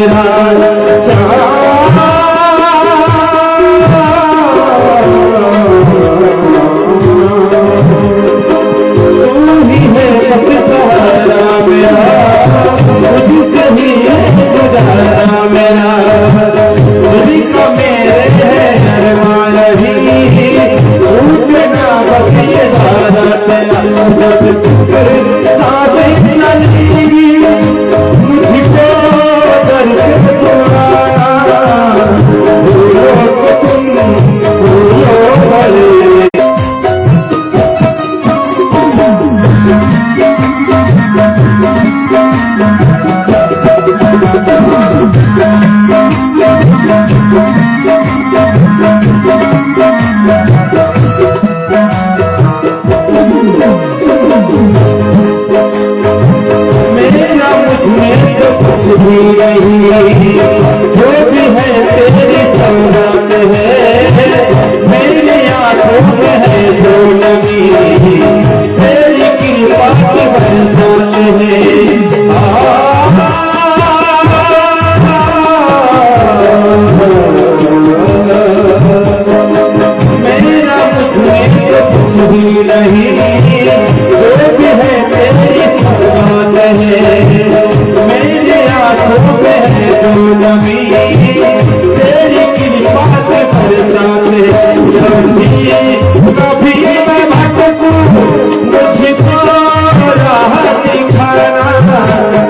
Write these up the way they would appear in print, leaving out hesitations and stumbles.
मेरा तू ही है बस सहारा मेरा, तुझसे ही गुजारा मेरा, तुझी का मेरे है अरमान ही, टूटना बस ये दादा तेरा। जब सांसें चलेगी मुझको दर्द पुराना, भूलो को तुम भूलो भले। मेरा मुझमें तो कुछ भी नहीं, जो भी है तेरी सौगात है, मेरी आंखों में है जो नमी, तेरी कृपा की बरसात है। मेरा मुझमें तो कुछ भी नहीं, जो भी है तेरी सौगात है, मेरी आंखों में है जो नमी, तेरी कृपा की बरसात है। कभी मैं भटकूं मुझको राह दिखाना,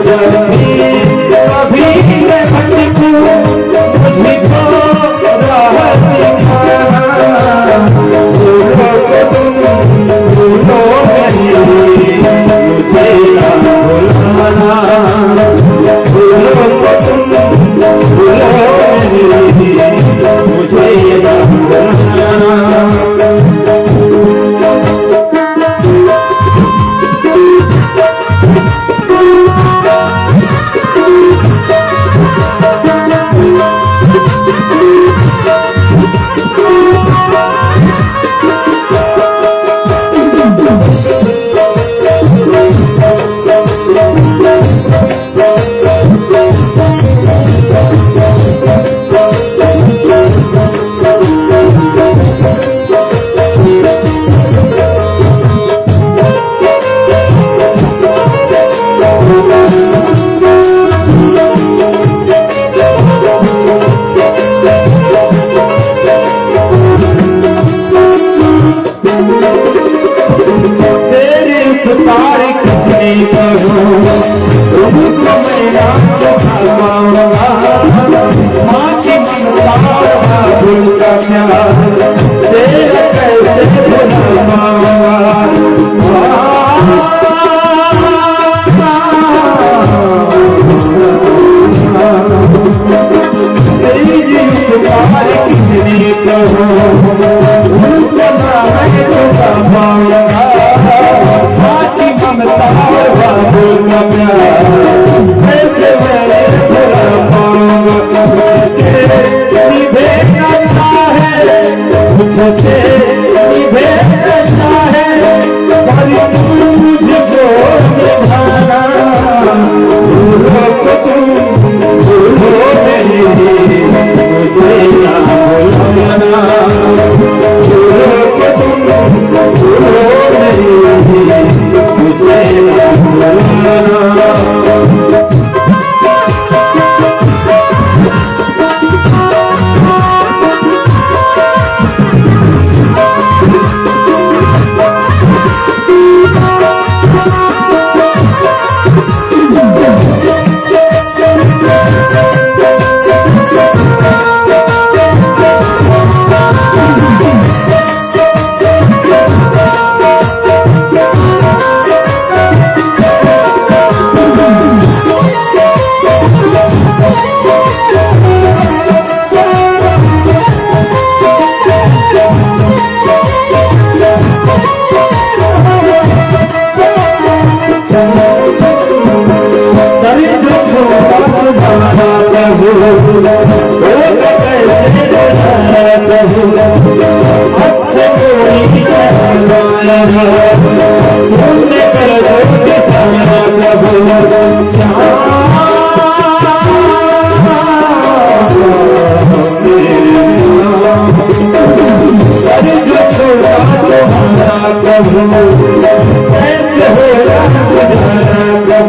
जब भी कभी मैं भटकूं मुझको राह दिखाना, भूलो को तुम भूलो नहीं मुझे ना भुलाना, भूलो को तुम भूलो नहीं मुझे ना भुलाना।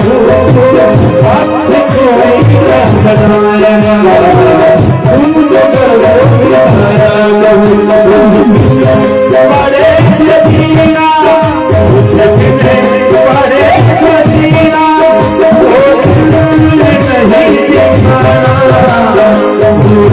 प्रभु अच्छे कोई बनाएगा तुमको बड़े जदीना सकते बड़े जदीना नहीं दिखाना भूलो मेरी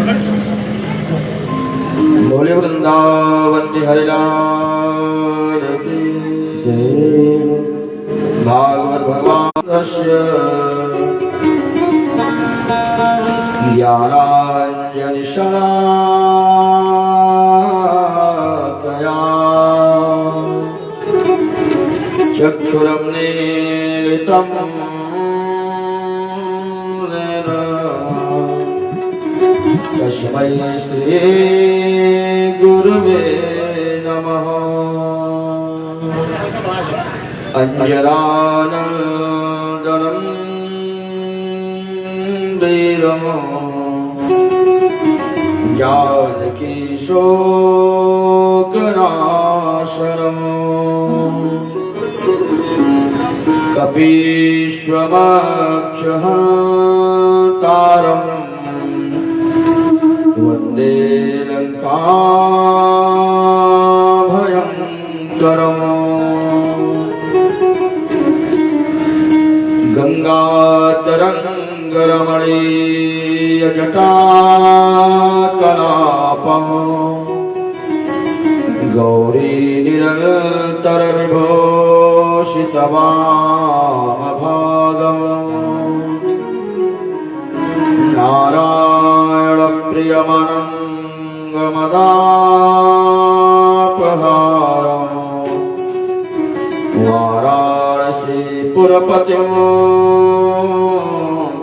मुझे बोले वृंदावन बिहारी लाल की जय। भागवत भगवान ज्ञानांजलि शलाकया चक्षुरुन्मीलितं येन तस्मै श्री गुरुवे नमः। अंजनानन्दनं वीरं जानकी शोकनाशनम् कपीश्वमक्षहन्तारम् वन्दे लङ्काभयङ्करम्। गङ्गातरङ्गरमणीयजटाकलापम् गौरी निरन्तरविभूषितवामभागम् नारायणप्रियमनङ्गमदापहारम् वाराणसीपुरपतिं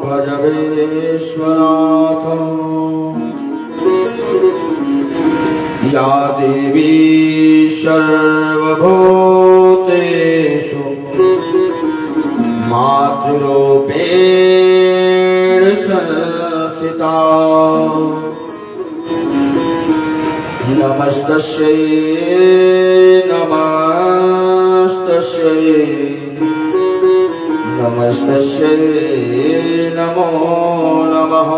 भज विश्वनाथम्। या देवी सर्वभूतेषु मातृरूपेण संस्थिता नमस्तस्यै नमस्तस्यै नमस्तस्यै नमो नमः।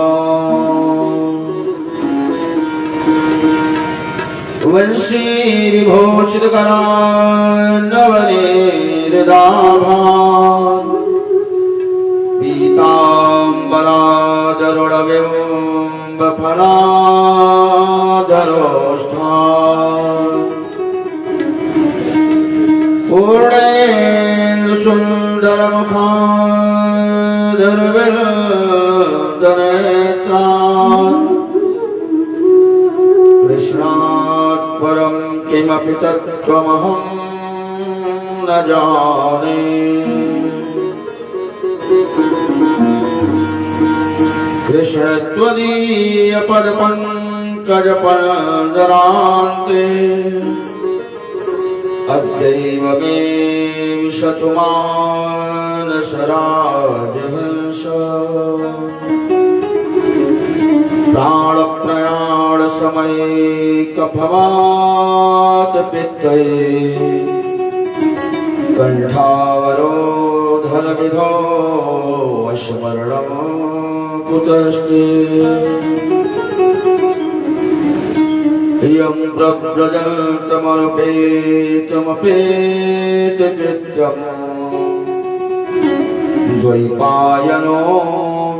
वंशी विभूषितकरान्नवनीर्दाभान् पीताम्बरादरुणबिम्बफलाधरोष्ठान् पूर्णेन्दुसुन्दरमुखादरविन्दनेत्रान् कृष्णात् परं किमपि तत्त्वमहं न जाने। कृष्ण त्वदीयपदपङ्कजपञ्जरान्ते अद्यैव मे विशतु मानसराजहंस। प्राणप्रयाणसमये कफवातपित्तये कण्ठावरोधनविधौ वशमरणम् कुतस्ते यं प्रव्रजन्तमनुपेतमपेतकृत्यम् द्वैपायनो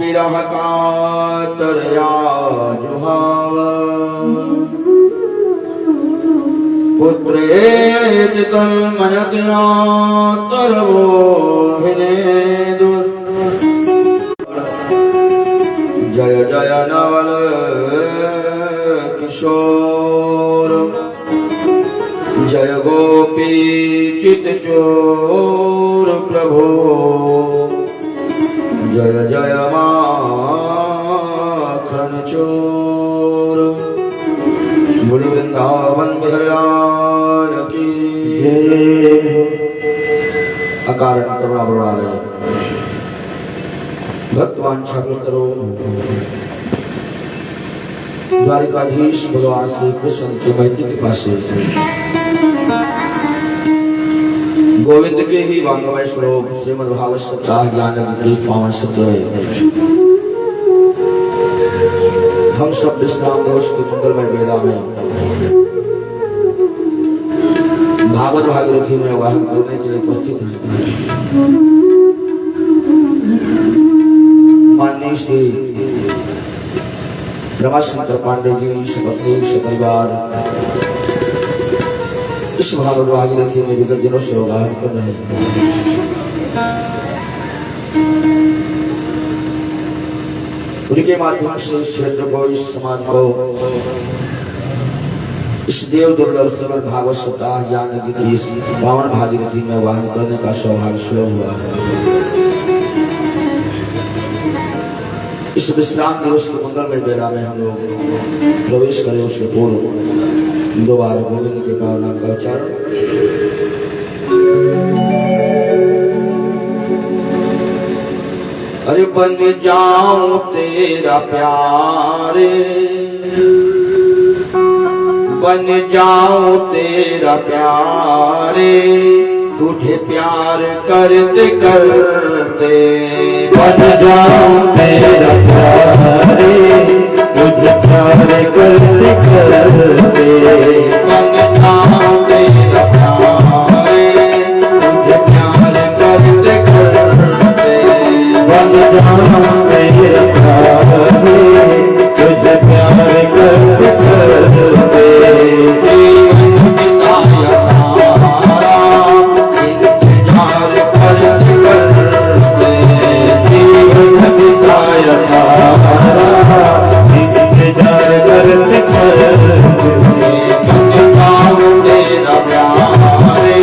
विरहकातरया जुहाव पुत्रेति तन्मयतया तरवोहिनेदु जय जय नवल किशोर जय गोपी चितचोर प्रभो जय जय माखन चोर बुढ़ी वृंदावन बिहार की अकारण करुणा बरड़ा रहे भक्तवान छात्र करो द्वारिकाधीश भगवान श्री कृष्ण की महती कृपा से गोविंद के ही वांगमय स्वरूप श्रीमद् भागवत सप्ताह ज्ञान की पावन सत्र हम सब विश्राम दिवस के मंगलमय वेला में भागवत भागीरथी में वाहन करने के लिए उपस्थित हैं। माननीय श्री रमाशंकर पांडे जी पत्नी परिवार इस भागवत भागीरथी में विगत दिनों से वाहन कर रहे हैं। उनके माध्यम से इस क्षेत्र को, इस समाज को, इस देव दुर्लभ श्रीमद् भागवत सप्ताह ज्ञान की इस पावन भागीरथी में वाहन करने का सौभाग्य शुरू हुआ है। इस विश्राम दिवस के मंगलमय बेला में हम लोग प्रवेश करें उसके पूर्व दो बार गोविंद के पावन नाम का उच्चारण। अरे बन जाऊं तेरा प्यारे, बन जाऊं तेरा प्यारे, तुझे प्यार करते करते बन जाऊं तेरा प्यारे, तुझे प्यार करते करते बन जाऊं तेरा प्यारे, तुझे प्यार करते करते बन जाऊं तेरा प्यारे, तुझे प्यार करते करते जीवन बिताया सारा इंतजार करते करते जीवन बिताया सारा इंतजार करते करते बन जाऊं तेरा प्यारे,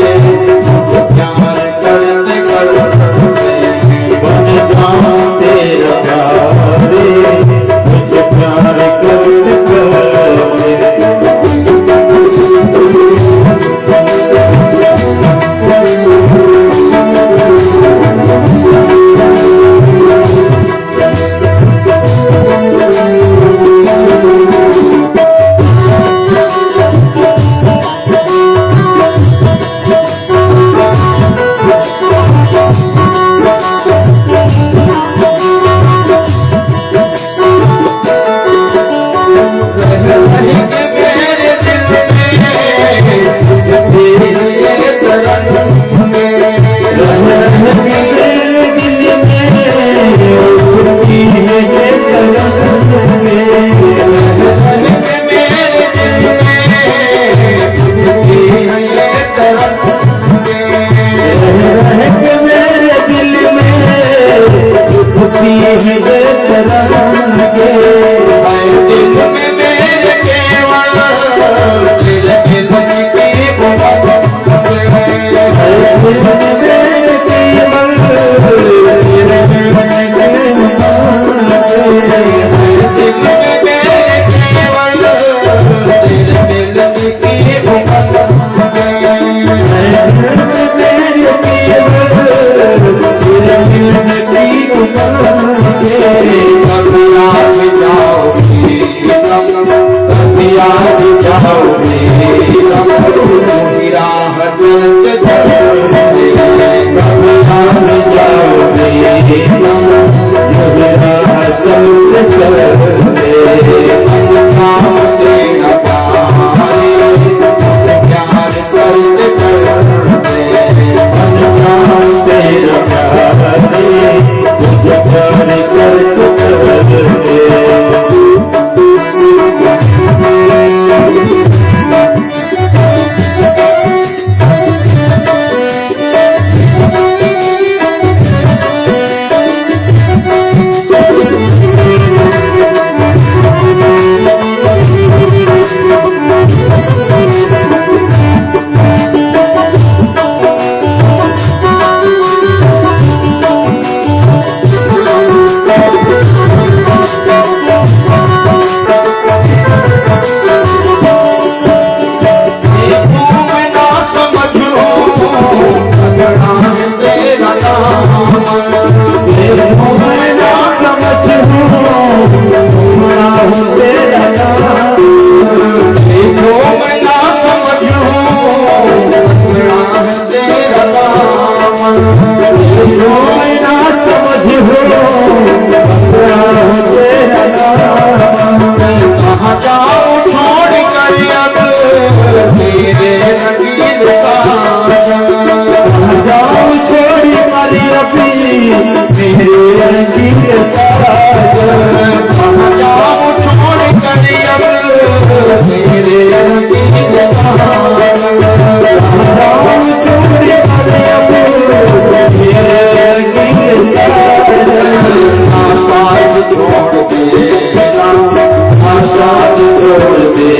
तुझे प्यार करते करते बन जाऊं तेरा प्यारे, तुझे प्यार करते करते Yeah.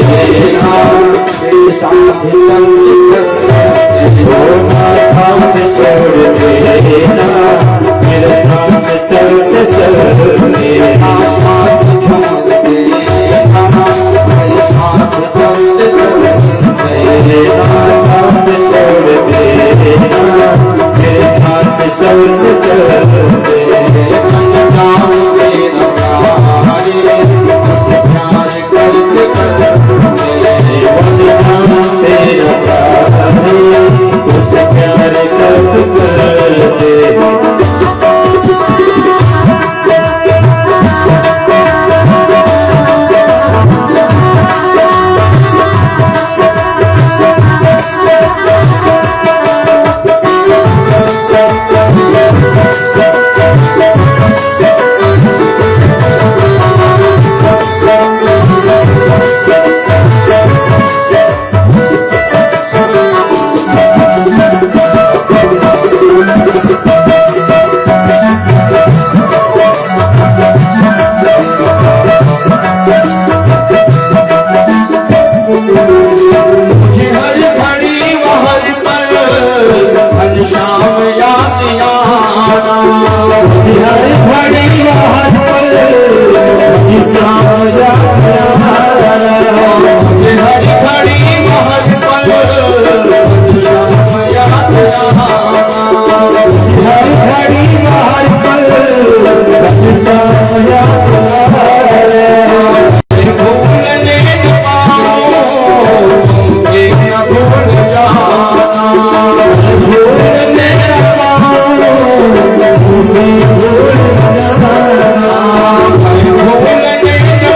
मेरे साथ चलते छोड़ देना मेरे साथ चलते चलते मेरा साथ छोड़ देना मेरे साथ चलते चलते मेरा साथ छोड़ देना मेरे साथ चलते चलते बन जाऊं तेरा प्यार करते करते बन जाऊं तेरा प्यारे कुछ प्यार करते करते मुझे हर घड़ी हर पल घनश्याम याद आना हर घड़ी हर पल शाम मुझे हर घड़ी हर पल घनश्याम याद आना हर घड़ी हर पल भूलने न पाऊंगे न भूल जाना भूलने न पाऊंगी भूल जाना भूलने न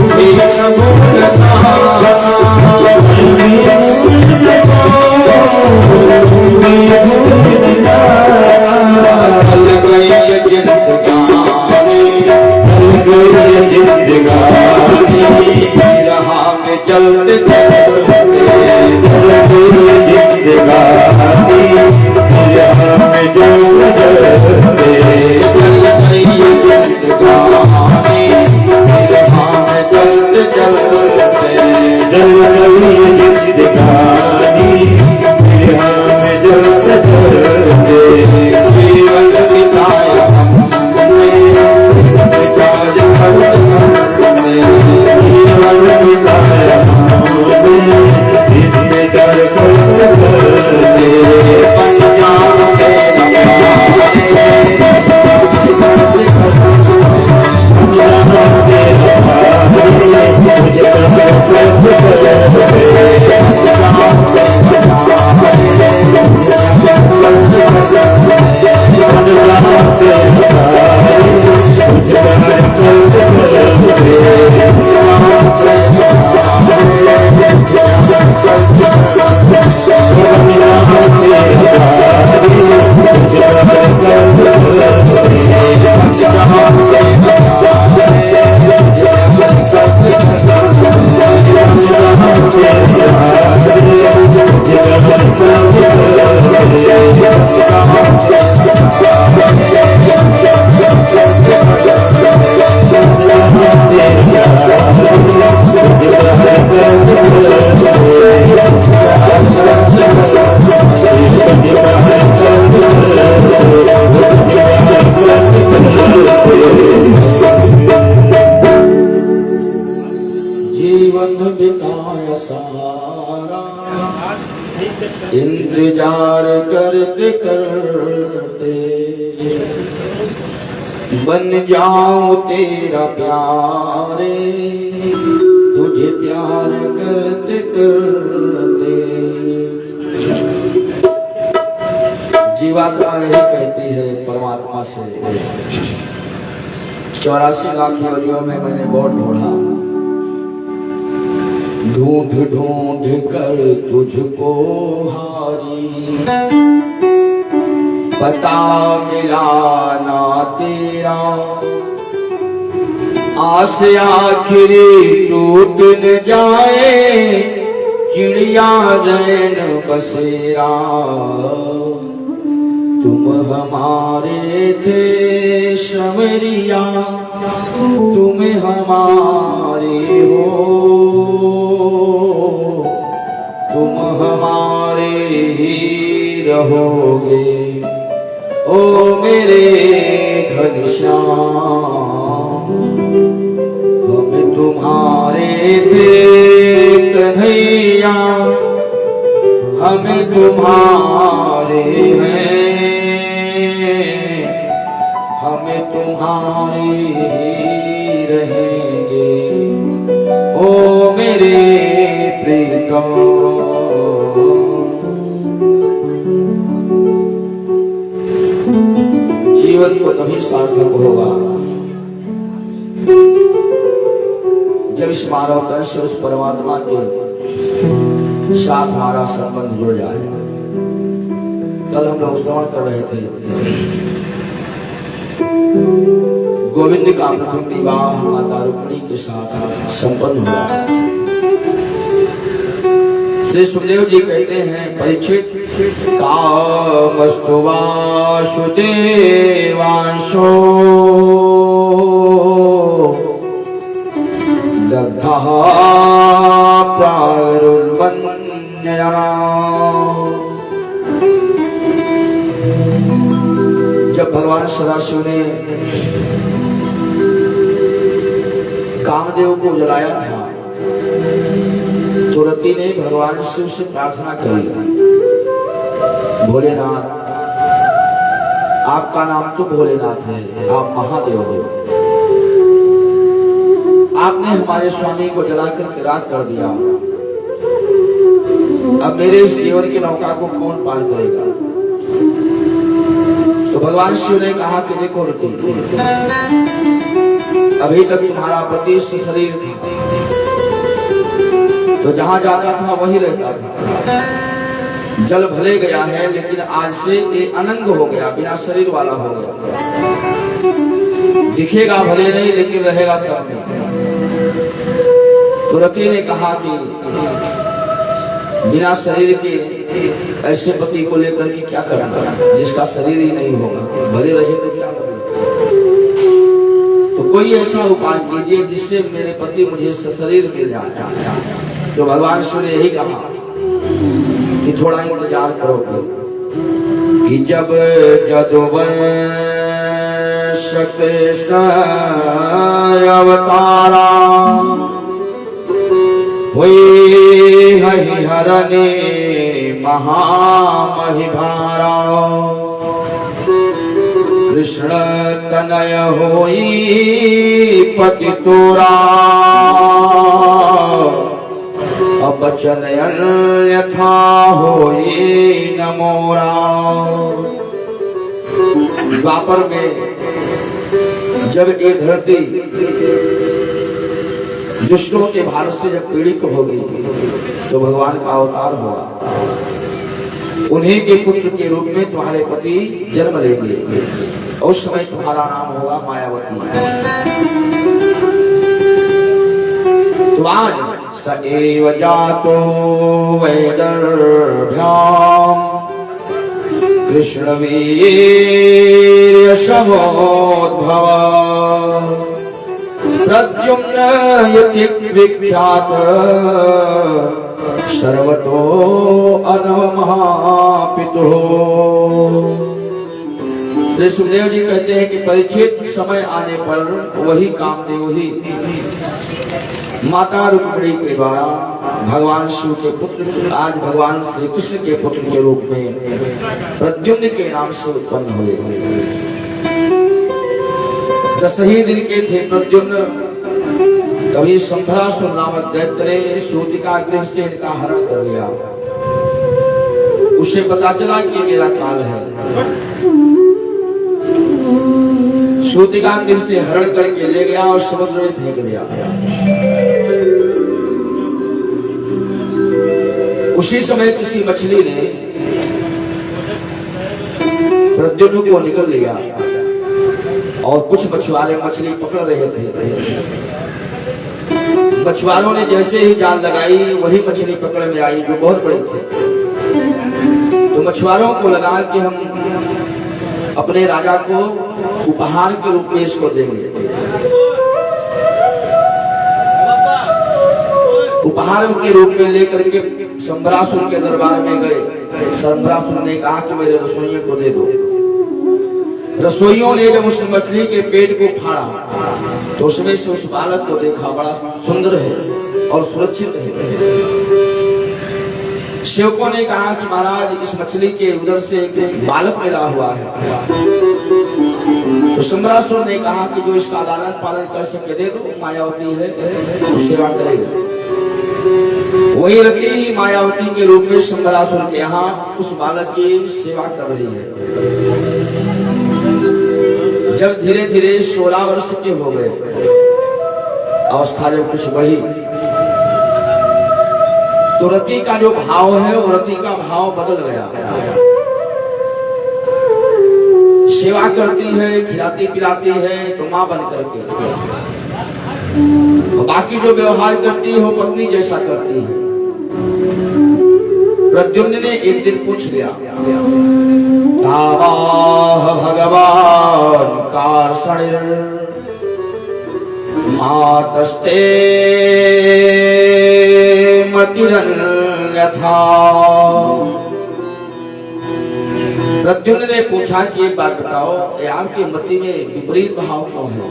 पाऊंगे न भूल जाना चल गई जिंदगानी रहा में चलते जीवन बिताया हमने जीवन बिताया सारा इंतजार करते करते बन जाऊं तेरा प्यारे तुझे प्यार करते करते। जीवात्मा यही कहती है परमात्मा से 84 लाख योनियों में मैंने बहुत ढूंढा, ढूंढ ढूंढ कर तुझको हारी, पता मिला ना तेरा, आस आखिरी टूट न जाए चिड़िया रैन बसेरा। तुम हमारे थे शमरिया तुम हमारे हो मेरे घनश्याम हम तुम्हारे थे कन्हैया, हम तुम्हारे हैं, हम तुम्हारे ही रहेंगे ओ मेरे प्रीतम। जीवन को तभी सार्थक होगा जब इस मानव तन से उस परमात्मा के साथ हमारा संबंध जुड़ जाए। कल हम लोग श्रवण कर रहे थे गोविंद का प्रथम विवाह माता रुक्मिणी के साथ संपन्न हुआ। श्री सुखदेव जी कहते हैं, परीक्षित कामस्तु वासुदेवांशो दग्धः प्रागरुल्बन्यजना। जब भगवान सदाशिव ने कामदेव को जलाया था तो रति ने भगवान शिव से प्रार्थना करी, भोलेनाथ आपका नाम तो भोलेनाथ है, आप महादेव हो, आपने हमारे स्वामी को जलाकर के राख कर दिया, अब मेरे इस जीवन की नौका को कौन पार करेगा। तो भगवान शिव ने कहा कि देखो रति, अभी तक तुम्हारा पति शरीर था तो जहां जाता था वही रहता था, जल भले गया है लेकिन आज से ये अनंग हो गया, बिना शरीर वाला हो गया, दिखेगा भले नहीं लेकिन रहेगा सब में। तो रति ने कहा कि बिना शरीर के ऐसे पति को लेकर के क्या करना, जिसका शरीर ही नहीं होगा, भले रहे तो क्या करें। तो कोई ऐसा उपाय कीजिए जिससे मेरे पति मुझे सशरीर मिल जाए। तो भगवान शिव ने यही कहा कि थोड़ा इंतजार करो फिर, कि जब जदुवंश कृष्ण अवतारा हुई हरिहरने महामहिभारा, कृष्ण तनय होई पति तोरा, बचन यथा होई न मोरा। द्वापर में जब ये धरती दुष्टों के भारत से जब पीड़ित होगी तो भगवान का अवतार होगा, उन्हीं के पुत्र के रूप में तुम्हारे पति जन्म लेंगे, उस समय तुम्हारा नाम होगा मायावती। तो आज स एव जातो वैदर्भ्याम कृष्णवीर्यशमोद्भव, प्रद्युम्न यति विख्यात सर्वतो अनव महापितुः। श्री सुखदेव जी कहते हैं कि परीक्षित समय आने पर वही कामदेव ही माता रुक्मिणी के द्वारा भगवान शिव के पुत्र, आज भगवान श्री कृष्ण के पुत्र के रूप में प्रद्युम्न के नाम से उत्पन्न हुए। 10 ही दिन के थे प्रद्युम्न, कभी संभरासुर नामक दैत्य ने सूतिका गृह से इनका हरण कर लिया। उसे पता चला कि मेरा काल है, सूतिका गृह से हरण करके ले गया और समुद्र में फेंक दिया। उसी समय किसी मछली ने प्रद्युम्न को निकल लिया और कुछ मछुआरे मछली पकड़ रहे थे। मछुआरों ने जैसे ही जाल लगाई वही मछली पकड़ में आई जो बहुत बड़ी थी। तो मछुआरों को लगा कि हम अपने राजा को उपहार के रूप में इसको देंगे। उपहार के रूप में लेकर के संभरासुर के दरबार में गए। संभरासुर ने कहा कि मेरे रसोइये को दे दो। रसोइयों ने जब उस मछली के पेट को फाड़ा तो उसमें से उस बालक को देखा, बड़ा सुंदर है और सुरक्षित है। सेवकों ने कहा कि महाराज इस मछली के उधर से एक बालक मिला हुआ है। तो सम्रासुर ने कहा कि जो इसका लालन पालन कर सके दे दो, मायावती है तो सेवा करेगा। वही रति ही मायावती के रूप में सम्रासुर के यहाँ उस बालक की सेवा कर रही है। जब धीरे धीरे 16 वर्ष के हो गए, अवस्था जब कुछ बढ़ी, तो रति का जो भाव है वो रति का भाव बदल गया। सेवा करती है, खिलाती पिलाती है तो मां बन करके, बाकी जो व्यवहार करती है वो पत्नी जैसा करती है। प्रद्युम्न ने एक दिन पूछ लिया, तावाह भगवान कार्षणिर मातस्ते मतिरन्यथा। प्रद्युम्न ने पूछा कि एक बात बताओ, आपकी मति में विपरीत भाव क्यों है?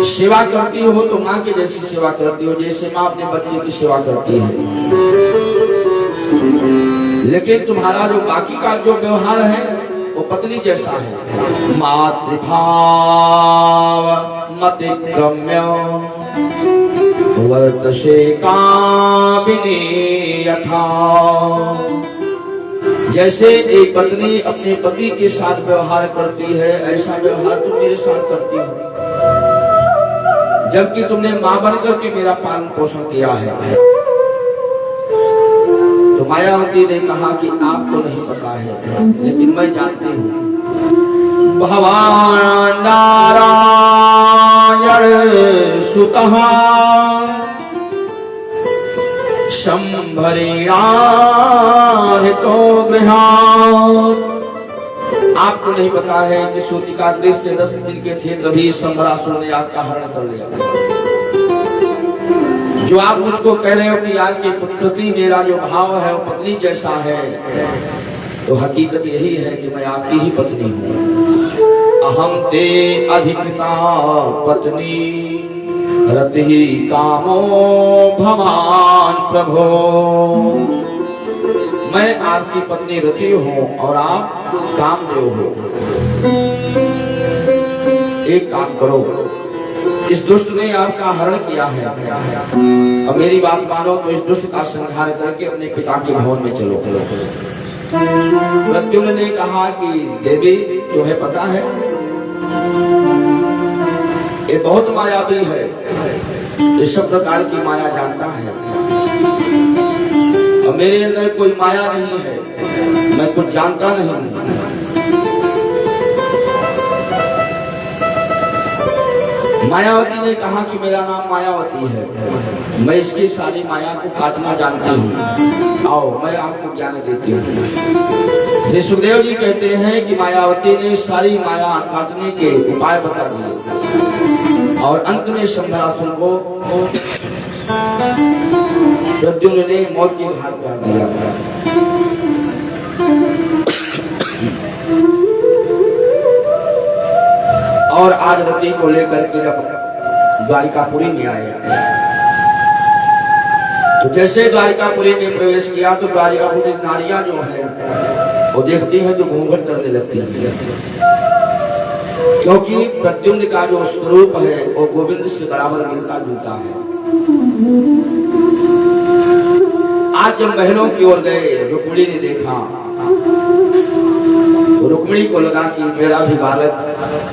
सेवा करती हो तो माँ के जैसी सेवा करती हो, जैसे माँ अपने बच्चे की सेवा करती है। लेकिन तुम्हारा जो बाकी का जो व्यवहार है वो पत्नी जैसा है। मातृभाव मतिक्रम्य वर्तसे कामिनी यथा। जैसे एक पत्नी अपने पति के साथ व्यवहार करती है, ऐसा व्यवहार तुम मेरे साथ करती हो, जबकि तुमने मां बनकर के मेरा पालन पोषण किया है। तो मायावती ने कहा कि आपको नहीं पता है, लेकिन मैं जानती हूँ। भगवान नारायण सुतः शंभरीणा तो गृहात्। आपको नहीं पता है कि सूतिका गृह से 10 दिन के थे तभी सम्रासुर ने आपका हरण कर लिया। जो आप मुझको कह रहे हो कि आपके प्रति मेरा जो भाव है वो पत्नी जैसा है, तो हकीकत यही है कि मैं आपकी ही पत्नी हूँ। अहम ते अधिकृता पत्नी रति कामो भवान प्रभो। मैं आपकी पत्नी रति हूँ और आप कामदेव हो। एक काम करो, इस दुष्ट ने आपका हरण किया है, अब मेरी बात मानो तो इस दुष्ट का संहार करके अपने पिता के भवन में चलो। प्रद्युम्न ने कहा कि देवी तुम्हें पता है ये बहुत मायावी है, इस सब प्रकार की माया जानता है, और मेरे अंदर कोई माया नहीं है, मैं कुछ जानता नहीं हूं। मायावती ने कहा कि मेरा नाम मायावती है, मैं इसकी सारी माया को काटना जानती हूँ, आओ मैं आपको ज्ञान देती हूँ। श्री सुखदेव जी कहते हैं कि मायावती ने सारी माया काटने के उपाय बता दिए और अंत में शंभरासुर को प्रद्युम्न ने मौत के घाट पर दिया। और आज रति को लेकर के जब द्वारिकापुरी में आए, तो जैसे द्वारिकापुरी में प्रवेश किया तो द्वारिकापुरी नारियां जो है वो देखती है तो घूंघट करने लगती है, क्योंकि प्रद्युम्न का जो स्वरूप है वो गोविंद से बराबर मिलता जुलता है। आज जब महलों की ओर गए, रुक्मिणी ने देखा, तो रुक्मिणी को लगा कि मेरा भी बालक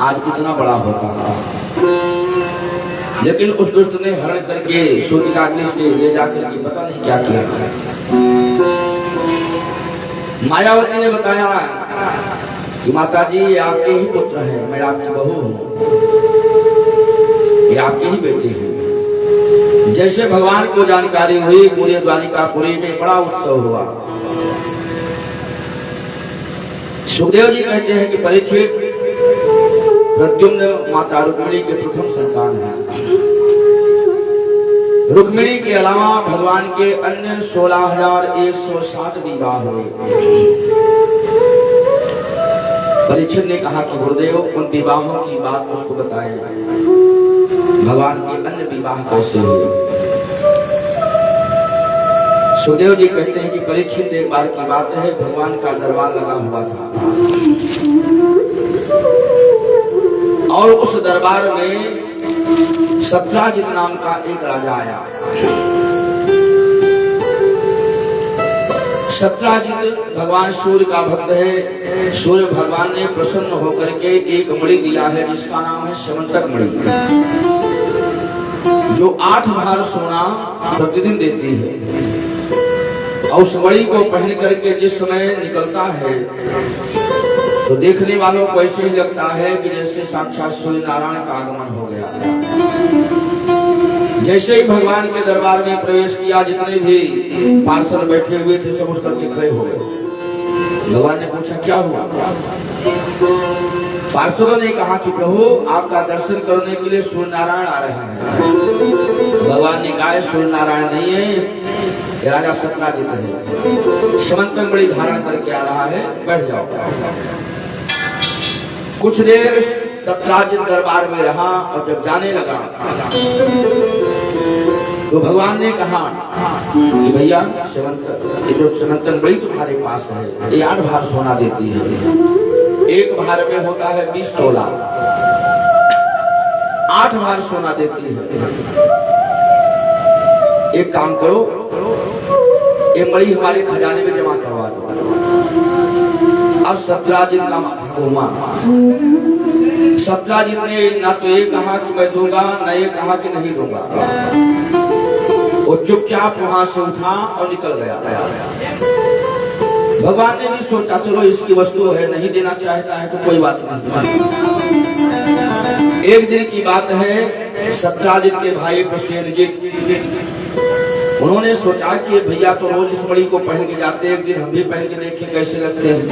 आज इतना बड़ा होता, लेकिन उस दुष्ट ने हरण करके सूतिकाग्नि से ले जाकर के पता नहीं क्या किया। मायावती ने बताया कि माता जी ये आपके ही पुत्र हैं, मैं आपकी बहू हूँ, ये आपके ही बेटे हैं। जैसे भगवान को जानकारी हुई, पूरे द्वारिकापुरी में बड़ा उत्सव हुआ। सुखदेव जी कहते हैं कि परीक्षित प्रद्युम्न माता रुक्मिणी के प्रथम संतान है। रुक्मिणी के अलावा भगवान के अन्य 16,107 विवाह हुए। परीक्षित ने कहा कि गुरुदेव उन विवाहों की बात मुझको बताएं, भगवान के अन्य विवाह कैसे हुए। सुखदेव जी कहते हैं कि परीक्षित एक बार की बात है, भगवान का दरबार लगा हुआ था और उस दरबार में सत्राजित नाम का एक राजा आया। सत्राजित भगवान सूर्य का भक्त है। सूर्य भगवान ने प्रसन्न होकर के एक मणि दिया है जिसका नाम है समंतक मणि, जो 8 भार सोना प्रतिदिन देती है। और उस मणि को पहन करके जिस समय निकलता है तो देखने वालों को ऐसे ही लगता है कि जैसे साक्षात सूर्य नारायण का आगमन हो गया। जैसे ही भगवान के दरबार में प्रवेश किया, जितने भी पार्षद बैठे हुए थे सब उठ करके खड़े हो गए। भगवान ने पूछा क्या हुआ। पार्षदों ने कहा कि प्रभु आपका दर्शन करने के लिए सूर्य नारायण आ रहे हैं। भगवान ने कहा सूर्य नारायण नहीं है, ये राजा सत्राजित है, समंतक मणि धारण करके आ रहा है, बैठ जाओ। कुछ देर सत्राजित दरबार में रहा और जब जाने लगा तो भगवान ने कहा कि भैया समंतक मणि तुम्हारे पास है, ये 8 भार सोना देती है। एक भार में होता है 20 तोला, 8 भार सोना देती है। एक काम करो, ये मणि हमारे खजाने में जमा करवा दो। अब सत्राजित का माथा घूमा। सत्राजित ने ना तो ये कहा कि मैं दूंगा, ना ये कहा कि नहीं दूंगा। वो चुपचाप वहां से उठा और निकल गया। भगवान ने भी सोचा चलो इसकी वस्तु है, नहीं देना चाहता है तो कोई बात नहीं। एक दिन की बात है, सत्राजित के भाई प्रसेनजित उन्होंने सोचा कि भैया तो रोज इस मणि को पहन के जाते हैं, एक दिन हम भी पहन के देखें कैसे लगते हैं।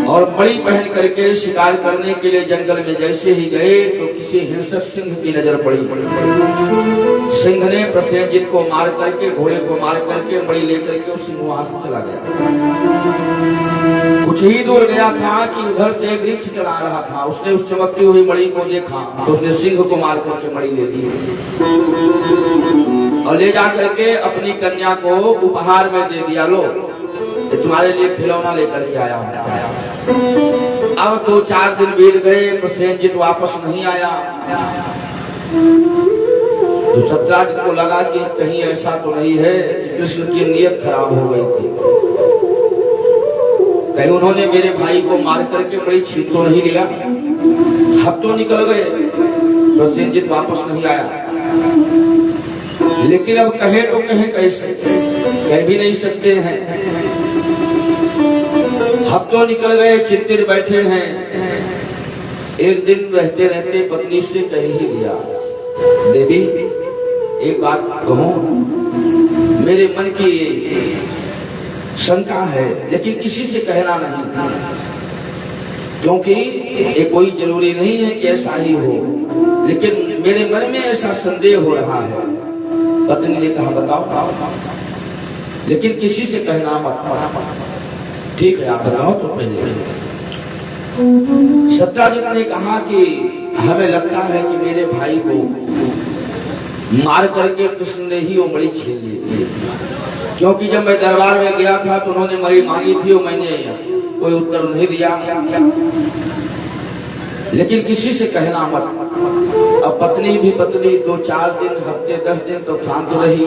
और मणि पहन करके शिकार करने के लिए जंगल में जैसे ही गए तो किसी हिंसक सिंह की नजर पड़ी। सिंह ने प्रसेनजित को मार करके, घोड़े को मार करके मणि लेकर के उस सिंह वहां से चला गया। कुछ ही दूर गया था कि उधर से एक वृक्ष चला रहा था, उसने उस चमकती हुई मणि को देखा तो उसने सिंह को मार करके मणि ले ली और ले जा करके अपनी कन्या को उपहार में दे दिया, लो तुम्हारे लिए खिलौना लेकर के आया हूं। अब 2-4 दिन बीत गए, प्रसेनजित वापस नहीं आया। तो सत्राजित को लगा कि कहीं ऐसा तो नहीं है कि कृष्ण की नीयत खराब हो गई थी, कहीं उन्होंने मेरे भाई को मार करके बड़ी छीन तो नहीं लिया। हफ्तों निकल गए, प्रसेनजित वापस नहीं आया। लेकिन अब कहे तो कहें कैसे, कह भी नहीं सकते हैं। हफ्तों निकल गए, चिंतित बैठे हैं। एक दिन रहते रहते पत्नी से कह ही दिया, देवी एक बात कहूं, मेरे मन की शंका है लेकिन किसी से कहना नहीं, क्योंकि ये कोई जरूरी नहीं है कि ऐसा ही हो, लेकिन मेरे मन में ऐसा संदेह हो रहा है। पत्नी ने कहा बताओ, लेकिन किसी से कहना मत। ठीक है आप बताओ तो पहले। सत्राजित ने कहा कि हमें लगता है कि मेरे भाई को मार करके कृष्ण ने ही वो मणि छीन ली, क्योंकि जब मैं दरबार में गया था तो उन्होंने मणि मांगी थी, वो मैंने कोई उत्तर नहीं दिया। लेकिन किसी से कहना मत। अब पत्नी भी पत्नी 2-4 दिन, हफ्ते 10 दिन तो शांत रही,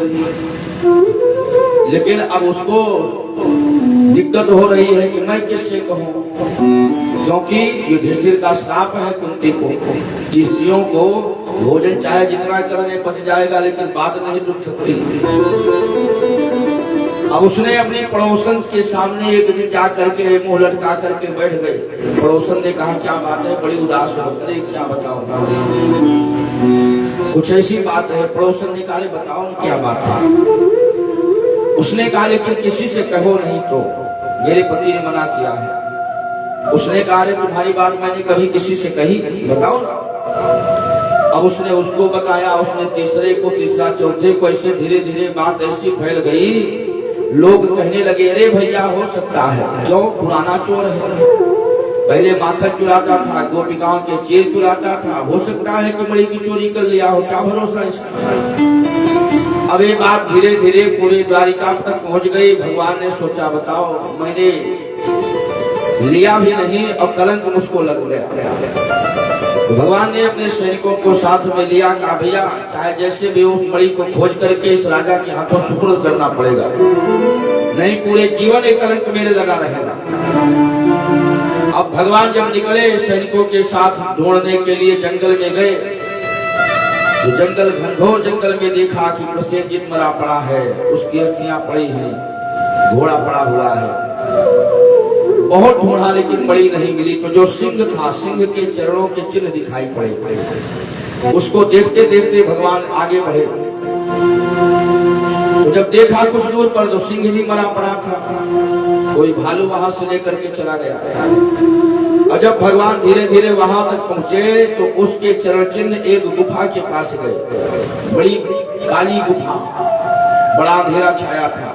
लेकिन अब उसको दिक्कत हो रही है कि मैं किससे कहूं, क्योंकि युधिष्ठिर का श्राप है कुंती को कि स्त्रियों को भोजन चाहे जितना करने पच जाएगा लेकिन बात नहीं रुक सकती। अब उसने अपने पड़ोसन के सामने एक दिन जा करके मुंह लटका करके बैठ गई। पड़ोसन ने कहा क्या बात है, बड़ी उदास हो, अरे क्या बताओ, कुछ ऐसी बात है। पड़ोसन ने कहा बताओ क्या बात है। उसने कहा लेकिन किसी से कहो नहीं, तो मेरे पति ने मना किया है। उसने कहा तुम्हारी बात मैंने कभी किसी से कही, बताओ ना। अब उसने उसको बताया, उसने तीसरे को, तीसरा चौथे को, ऐसे धीरे धीरे बात ऐसी फैल गई, लोग कहने लगे अरे भैया हो सकता है, क्यों पुराना चोर है, पहले माखन चुराता था, गोपिकाओं के चेर चुराता था। हो सकता है कि मणि की चोरी कर लिया हो, क्या भरोसा इसका। अब ये बात धीरे धीरे पूरे द्वारिका तक पहुंच गई। भगवान ने सोचा, बताओ मैंने लिया भी नहीं और कलंक मुझको लग गया। तो भगवान ने अपने सैनिकों को साथ में लिया, कहा भैया चाहे जैसे भी उस मणि को खोज करके इस राजा के हाथों सुपुर्द करना पड़ेगा, नहीं पूरे जीवन एक कलंक मेरे लगा रहेगा। अब भगवान जब निकले सैनिकों के साथ ढूंढने के लिए जंगल में गए, तो जंगल घनघोर जंगल में देखा कि प्रसेनजीत मरा पड़ा है, उसकी अस्थियां पड़ी हैं, घोड़ा पड़ा हुआ है। बहुत ढूंढा लेकिन मणि नहीं मिली। तो जो सिंह था, सिंह के चरणों के चिन्ह दिखाई पड़े। उसको देखते देखते भगवान आगे बढ़े। तो जब देखा कुछ दूर पर तो सिंह भी मरा पड़ा था, कोई भालू वहां से लेकर के चला गया। और जब भगवान धीरे धीरे वहां तक पहुंचे तो उसके चरण चिन्ह एक गुफा के पास गए। बड़ी काली गुफा, बड़ा अंधेरा छाया था।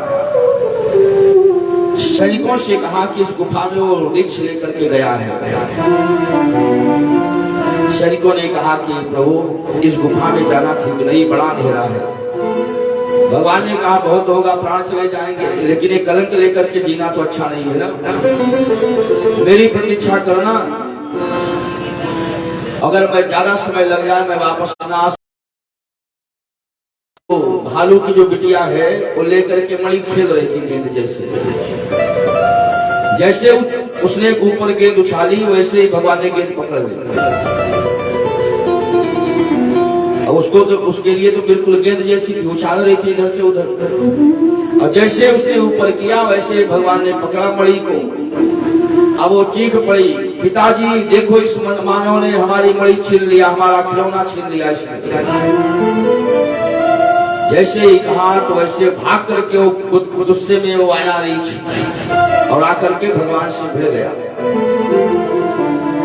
सैनिकों से कहा कि इस गुफा में वो वृक्ष लेकर के गया है। सैनिकों ने कहा कि प्रभु इस गुफा में जाना ठीक नहीं, बड़ा अंधेरा है। भगवान ने कहा बहुत होगा, प्राण चले जाएंगे, लेकिन एक कलंक लेकर के जीना तो अच्छा नहीं है ना। मेरी प्रतीक्षा करना, अगर मैं ज्यादा समय लग जाए मैं वापस ना। तो भालू की जो बिटिया है वो लेकर के मणि खेल रही थी गेंद जैसे उसने ऊपर गेंद उछाली, वैसे ही भगवान ने गेंद पकड़ ली। उसको तो उसके लिए तो बिल्कुल गेंद जैसी थी, उछाल रही थी इधर से उधर। और जैसे उसने ऊपर किया वैसे भगवान ने पकड़ा मणि को। अब वो चीख पड़ी, पिताजी देखो इस मानव ने हमारी मणि छीन लिया, हमारा खिलौना छीन लिया इसने। जैसे ही कहा तो वैसे भाग करके वो गुस्से में वो आया रीछ और आकर के भगवान से भिड़ गया।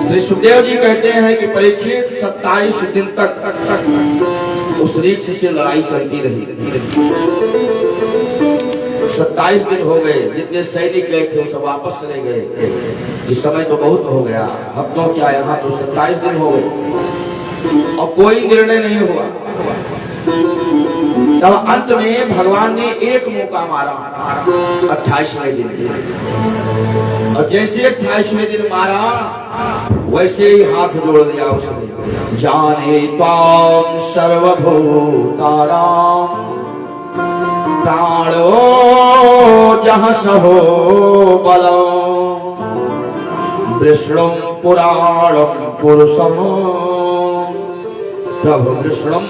श्री सुखदेव जी कहते हैं कि परीक्षित 27 दिन तक उस रीछ से लड़ाई चलती रही। 27 दिन हो गए, जितने सैनिक गए थे वो सब वापस चले गए। इस समय तो बहुत हो गया, हफ्तों क्या यहाँ तो 27 दिन हो गए और कोई निर्णय नहीं हुआ। तब अंत में भगवान ने एक मौका मारा 28वें दिन, और जैसे 28वें दिन मारा वैसे ही हाथ जोड़ दिया उसने। जाने त्वाम सर्वभूतानां प्राणो जहाँ सहो बलो विष्णुं पुराणं पुरुषं प्रभु विष्णुं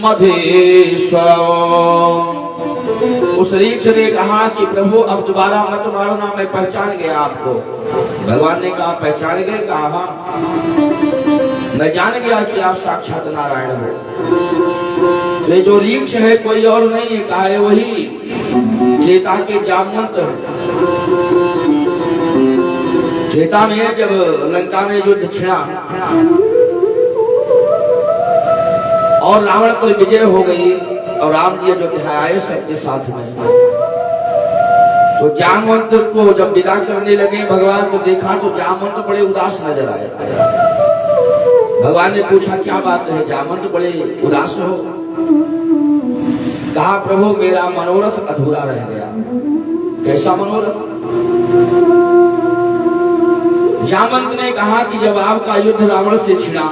मधेश्वर। उस रीछ ने कहा कि प्रभु अब दोबारा मत मारना, मैं पहचान गया आपको। भगवान ने कहा पहचान गए? कहा मैं जान गया कि आप साक्षात नारायण हो। ये जो रीछ है कोई और नहीं है, कहा है वही त्रेता के जामवंत है। त्रेता में जब लंका में जो दक्षिणा और रावण पर विजय हो गई और राम जी अयोध्या आए सबके साथ में, तो जामवंत को जब विदा करने लगे भगवान को देखा तो जामवंत बड़े उदास नजर आए। भगवान ने पूछा क्या बात है, जामवंत बड़े उदास हो? कहा प्रभु मेरा मनोरथ अधूरा रह गया। कैसा मनोरथ? जामवंत ने कहा कि जब आपका युद्ध रावण से छिड़ा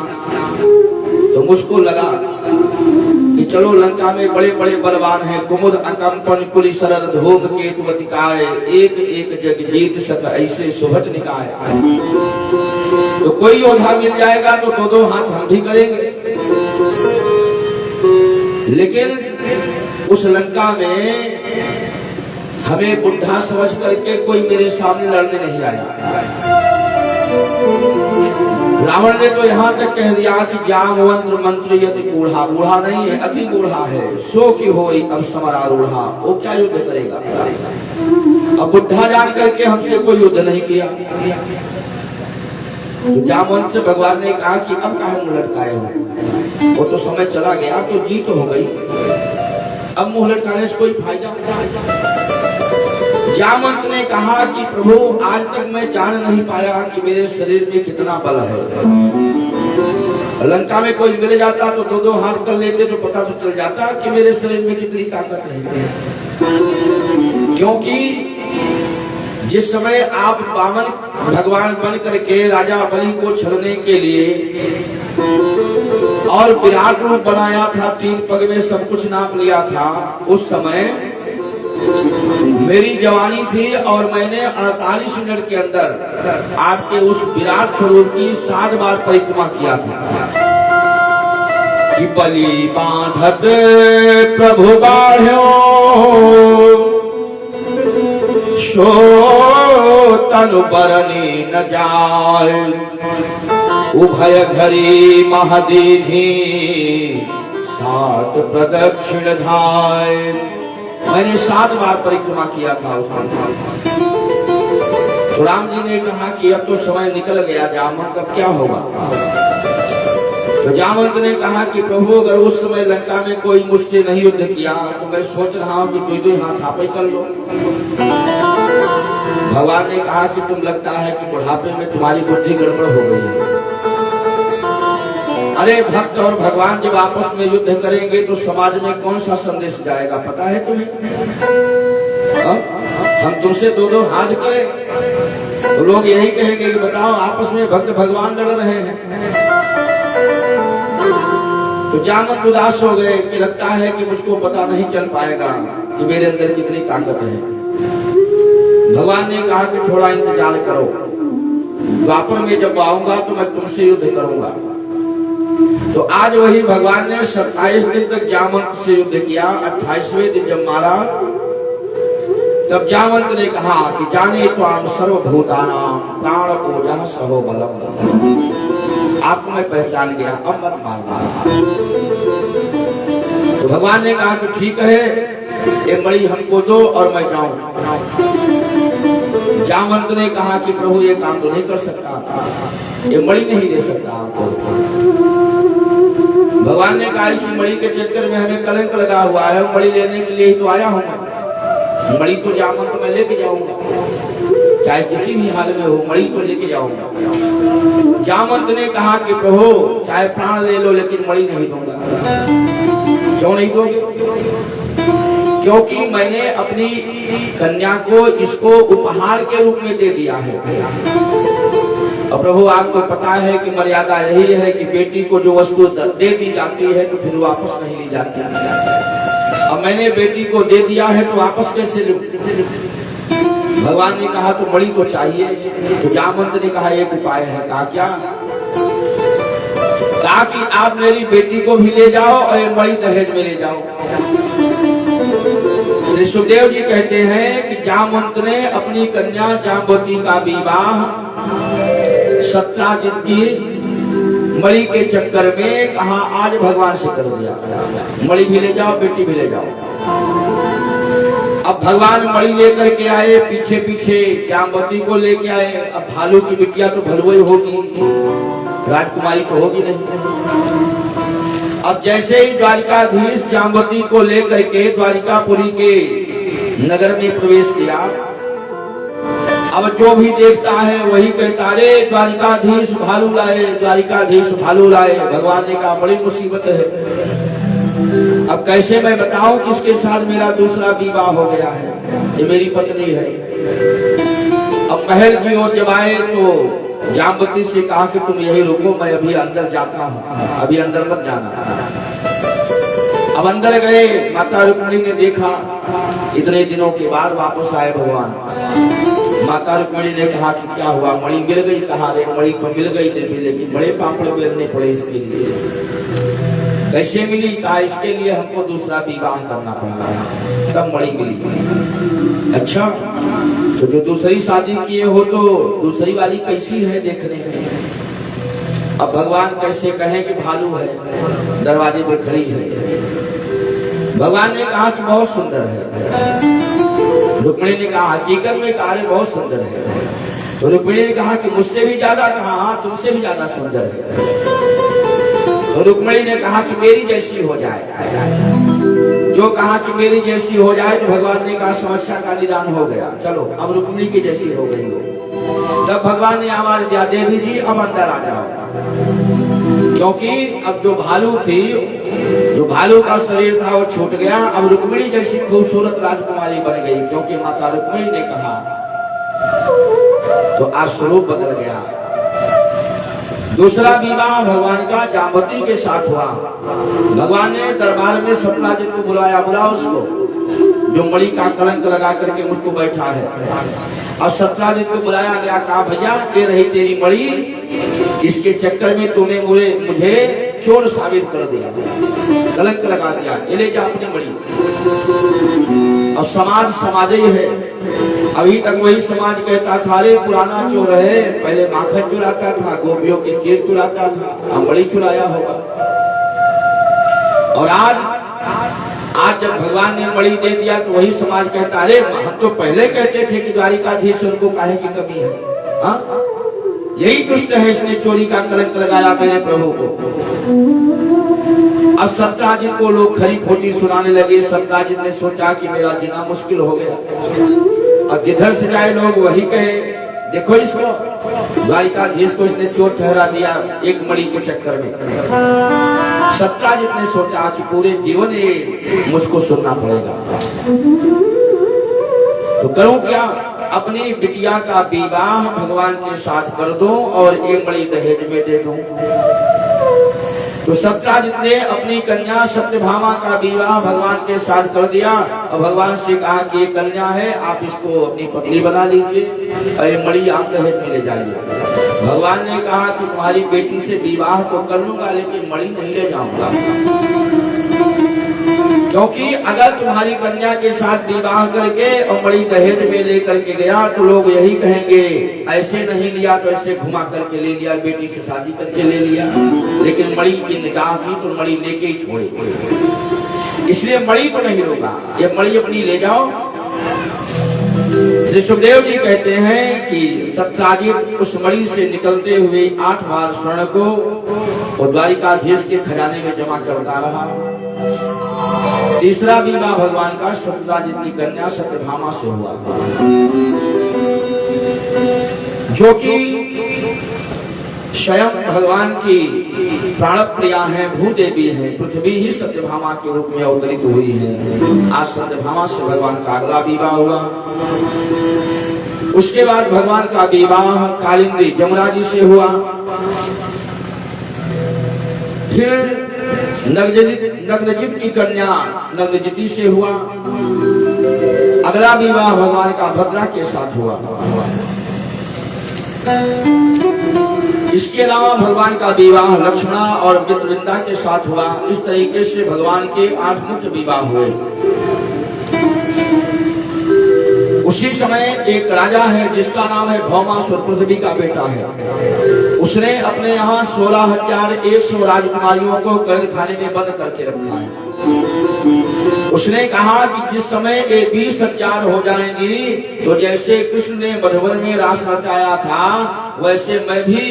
तो मुझको लगा कि चलो लंका में बड़े बड़े बलवान हैं, कुमुद अकंपन कुली शरद धूम केतु अतिकाय, एक एक जग जीत सक ऐसे सुभट निकाय। तो कोई योद्धा मिल जाएगा तो दो दो हाथ हम भी करेंगे। लेकिन उस लंका में हमें बुढ़ा समझ करके कोई मेरे सामने लड़ने नहीं आया। रावण ने तो यहाँ तक कह दिया कि जामवंत मंत्री यति बूढ़ा, बूढ़ा नहीं है अति बूढ़ा है, सो की होई अब समरारूढ़ा, वो क्या युद्ध करेगा? अब बुढ़ा जान करके हमसे कोई युद्ध नहीं किया। तो जामवंत से भगवान ने कहा कि अब काहे मुंह लटकाए हो, वो तो समय चला गया, तो जीत हो गई, अब मुंह लटकाने से कोई फायदा? जामवंत ने कहा कि प्रभु आज तक मैं जान नहीं पाया कि मेरे शरीर में कितना बल है। लंका में कोई मिल जाता तो दो हाथ कर लेते तो पता तो चल जाता कि मेरे शरीर में कितनी ताकत है। क्योंकि जिस समय आप वामन भगवान बन करके राजा बलि को छलने के लिए और विराट रूप बनाया था, 3 पग में सब कुछ नाप लिया था, उस समय मेरी जवानी थी और मैंने 48 मिनट के अंदर आपके उस विराट स्वरूप की 7 बार परिक्रमा किया था। कि बलि बांधत प्रभु बाढ़ो सो तनु बरनी न जाए, उभय घरी महादीनी 7 प्रदक्षिण धाय। मैंने 7 बार परिक्रमा किया था उसमें। तो राम जी ने कहा कि अब तो समय निकल गया, जामवंत अब क्या होगा। तो जामवंत ने कहा कि प्रभु अगर उस समय लंका में कोई मुझसे नहीं युद्ध किया तो मैं सोच रहा हूं कि 2 हाथ आप ही कर लो। भगवान ने कहा कि तुम लगता है कि बुढ़ापे में तुम्हारी बुद्धि गड़बड़ हो गई है। अरे भक्त और भगवान जब आपस में युद्ध करेंगे तो समाज में कौन सा संदेश जाएगा पता है तुम्हें? हम तुमसे 2 हाथ करें तो लोग यही कहेंगे कि बताओ आपस में भक्त भगवान लड़ रहे हैं। तो जामवंत उदास हो गए कि लगता है कि मुझको पता नहीं चल पाएगा कि मेरे अंदर कितनी ताकत है। भगवान ने कहा कि थोड़ा इंतजार करो, द्वापर में जब आऊंगा तो मैं तुमसे युद्ध करूंगा। तो आज वही भगवान ने 27 दिन तक जामवंत से युद्ध किया। 28वें दिन जब मारा तब जामवंत ने कहा कि जाने त्वाम सर्वभूतानां प्राण पूजा सहो बलम, आपको मैं पहचान गया, अब मत मारना। तो भगवान ने कहा कि ठीक है, ये मणि हमको दो और मैं जाऊं। जामवंत ने कहा कि प्रभु ये काम तो नहीं कर सकता, ये मणि नहीं दे सकता आपको। भगवान ने कहा इस मणि के चक्कर में हमें कलंक लगा हुआ है, मणि लेने के लिए ही तो आया हूं। मणि तो जामवंत मैं लेके जाऊंगा, चाहे किसी भी हाल में हो, मणि को लेके जाऊंगा। जामवंत ने कहा कि प्रभु चाहे प्राण ले लो लेकिन मणि नहीं दूंगा। क्यों नहीं दोगे? क्योंकि मैंने अपनी कन्या को इसको उपहार के रूप में दे दिया है। और प्रभु आपको पता है कि मर्यादा यही है कि बेटी को जो वस्तु दे दी जाती है तो फिर वापस नहीं ली जाती। अब मैंने बेटी को दे दिया है तो वापस कैसे लूं? भगवान ने कहा तो मणि को चाहिए। तो जामवंत ने कहा एक उपाय है। कहा क्या? कहा कि आप मेरी बेटी को भी ले जाओ और ये मणि दहेज में ले जाओ। श्री सुखदेव जी कहते हैं कि जामवंत ने अपनी कन्या जाम्बवती का विवाह सत्राजित की मणि के चक्कर में कहा आज भगवान से कर दिया। मणि भी ले जाओ, बेटी भी ले जाओ। अब भगवान मणि लेकर के आए, पीछे पीछे जाम्बवती को लेके आए। अब भालू की बिटिया तो भलुई होगी, राजकुमारी तो होगी नहीं। अब जैसे ही द्वारिकाधीश जाम्बवती को लेकर के द्वारिकापुरी के नगर में प्रवेश किया, अब जो भी देखता है वही कहता रे द्वारिकाधीश भालू लाए, द्वारिकाधीश भालू लाए। भगवान ने कहा बड़ी मुसीबत है, अब कैसे मैं बताऊं किसके साथ मेरा दूसरा विवाह हो गया है, ये मेरी पत्नी है। अब महल की ओर जब आए तो जाम्बवती से कहा कि तुम यही रुको, मैं अभी अंदर जाता हूँ, अभी अंदर मत जाना। अब अंदर गए, माता रुक्मिणी ने देखा इतने दिनों के बाद वापस आए भगवान। माता रुक्मिणी ने कहा कि क्या हुआ, मणि मिल गई? कहा रे मणि तो मिल गई देवी, लेकिन बड़े पापड़ बेलने पड़े इसके लिए। कैसे मिली? कहा इसके लिए हमको दूसरा विवाह करना पड़ा, तब मणि मिली। अच्छा, तो जो दूसरी शादी किए हो तो दूसरी वाली कैसी है देखने में? अब भगवान कैसे कहें कि भालू है, दरवाजे पे खड़ी है। भगवान ने कहा कि बहुत सुंदर है। रुक्मिणी ने कहा हकीकत में कार्य बहुत सुंदर है। तो रुक्मिणी ने कहा कि मुझसे भी ज्यादा? कहा हाँ तुमसे भी ज्यादा सुंदर है। तो रुक्मिणी ने कहा कि मेरी जैसी हो जाए। जो कहा कि मेरी जैसी हो जाए, तो भगवान ने कहा समस्या का निदान हो गया, चलो अब रुक्मिणी की जैसी हो गई हो। तब भगवान ने आवाज दिया, देवी जी अब अंदर आ जाओ, क्योंकि अब जो भालू का शरीर था वो छूट गया। अब रुक्मिणी जैसी खूबसूरत राजकुमारी बन गई, क्योंकि माता रुक्मिणी ने कहा, तो आज स्वरूप बदल गया। दूसरा विवाह भगवान का जाम्बवती के साथ हुआ। भगवान ने दरबार में सत्राजित को बुलाया, बुलाओ उसको, जो मणि का कलंक लगा करके मुझको बैठा है। अब सत्राजित को बुलाया गया, कहा भैया ये रही तेरी मणि, इसके चक्कर में तूने मुझे चोर साबित कर दिया, कलंक लगा दिया, ये ले जा अपनी मणि। और समाज समाजी है, अभी तक वही समाज कहता था, अरे पुराना चोर है, पहले माखन चुराता था, गोपियों के खीर चुराता था, अब मणि चुराया होगा। और आज जब भगवान ने मणि दे दिया तो वही समाज कहता, अरे हम तो पहले कहते थे कि द्वारिकाधीश उनको काहे की कमी है, हाँ? यही दुष्ट है, इसने चोरी का कलंक लगाया मेरे प्रभु को। अब सत्राजित को लोग खरी खोटी सुनाने लगे। सत्राजित ने सोचा कि मेरा जीना मुश्किल हो गया। अब जिधर से जाए लोग वही कहे, देखो इसको, द्वारिकाधीश को इसने चोर ठहरा दिया एक मणि के चक्कर में। सत्राजित ने सोचा कि पूरे जीवन ये मुझको सुनना पड़ेगा, तो करूं क्या? अपनी बिटिया का विवाह भगवान के साथ कर दूं और एक मणि दहेज में दे दूं। तो सत्राजित ने अपनी कन्या सत्यभामा का विवाह भगवान के साथ कर दिया और भगवान से कहा कि ये कन्या है, आप इसको अपनी पत्नी बना लीजिए और ये मणि आप दहेज में ले जाइए। भगवान ने कहा कि तुम्हारी बेटी से विवाह तो कर लूंगा, लेकिन मणि नहीं ले जाऊंगा, क्योंकि अगर तुम्हारी कन्या के साथ विवाह करके और मणि दहेज में लेकर के गया तो लोग यही कहेंगे, ऐसे नहीं लिया तो ऐसे घुमा करके ले लिया, बेटी से शादी करके ले लिया, लेकिन मणि की निगाह की तो मणि लेके ही छोड़े, इसलिए मणि को नहीं होगा, ये मणि अपनी ले जाओ। श्री सुखदेव जी कहते हैं कि सत्राजित उस मणि से निकलते हुए 8 बार स्वर्ण को और द्वारिकाधीश के खजाने में जमा करता रहा। तीसरा विवाह भगवान का सत्राजित की कन्या सत्यभामा से हुआ, जो कि स्वयं भगवान की प्राण प्रिया है, भूदेवी है, पृथ्वी ही सत्यभामा के रूप में अवतरित हुई है। आज सत्यभामा से भगवान का अगला विवाह हुआ। उसके बाद भगवान का विवाह कालिंदी जमुना जी से हुआ। फिर नग्नजित की कन्या नग्नजिती से हुआ। अगला विवाह भगवान का भद्रा के साथ हुआ। इसके अलावा भगवान का विवाह लक्ष्मणा और मित्रवृंदा के साथ हुआ। इस तरीके से भगवान के 8 मुख्य विवाह हुए। उसी समय एक राजा है जिसका नाम है भौमासुर, पृथ्वी का बेटा है। उसने अपने यहाँ 16,100 राजकुमारियों को कैद खाने में बंद करके रखा है। उसने कहा कि जिस समय ये 20,000 हो जाएंगी तो जैसे कृष्ण ने मधुबन में रास रचाया था वैसे मैं भी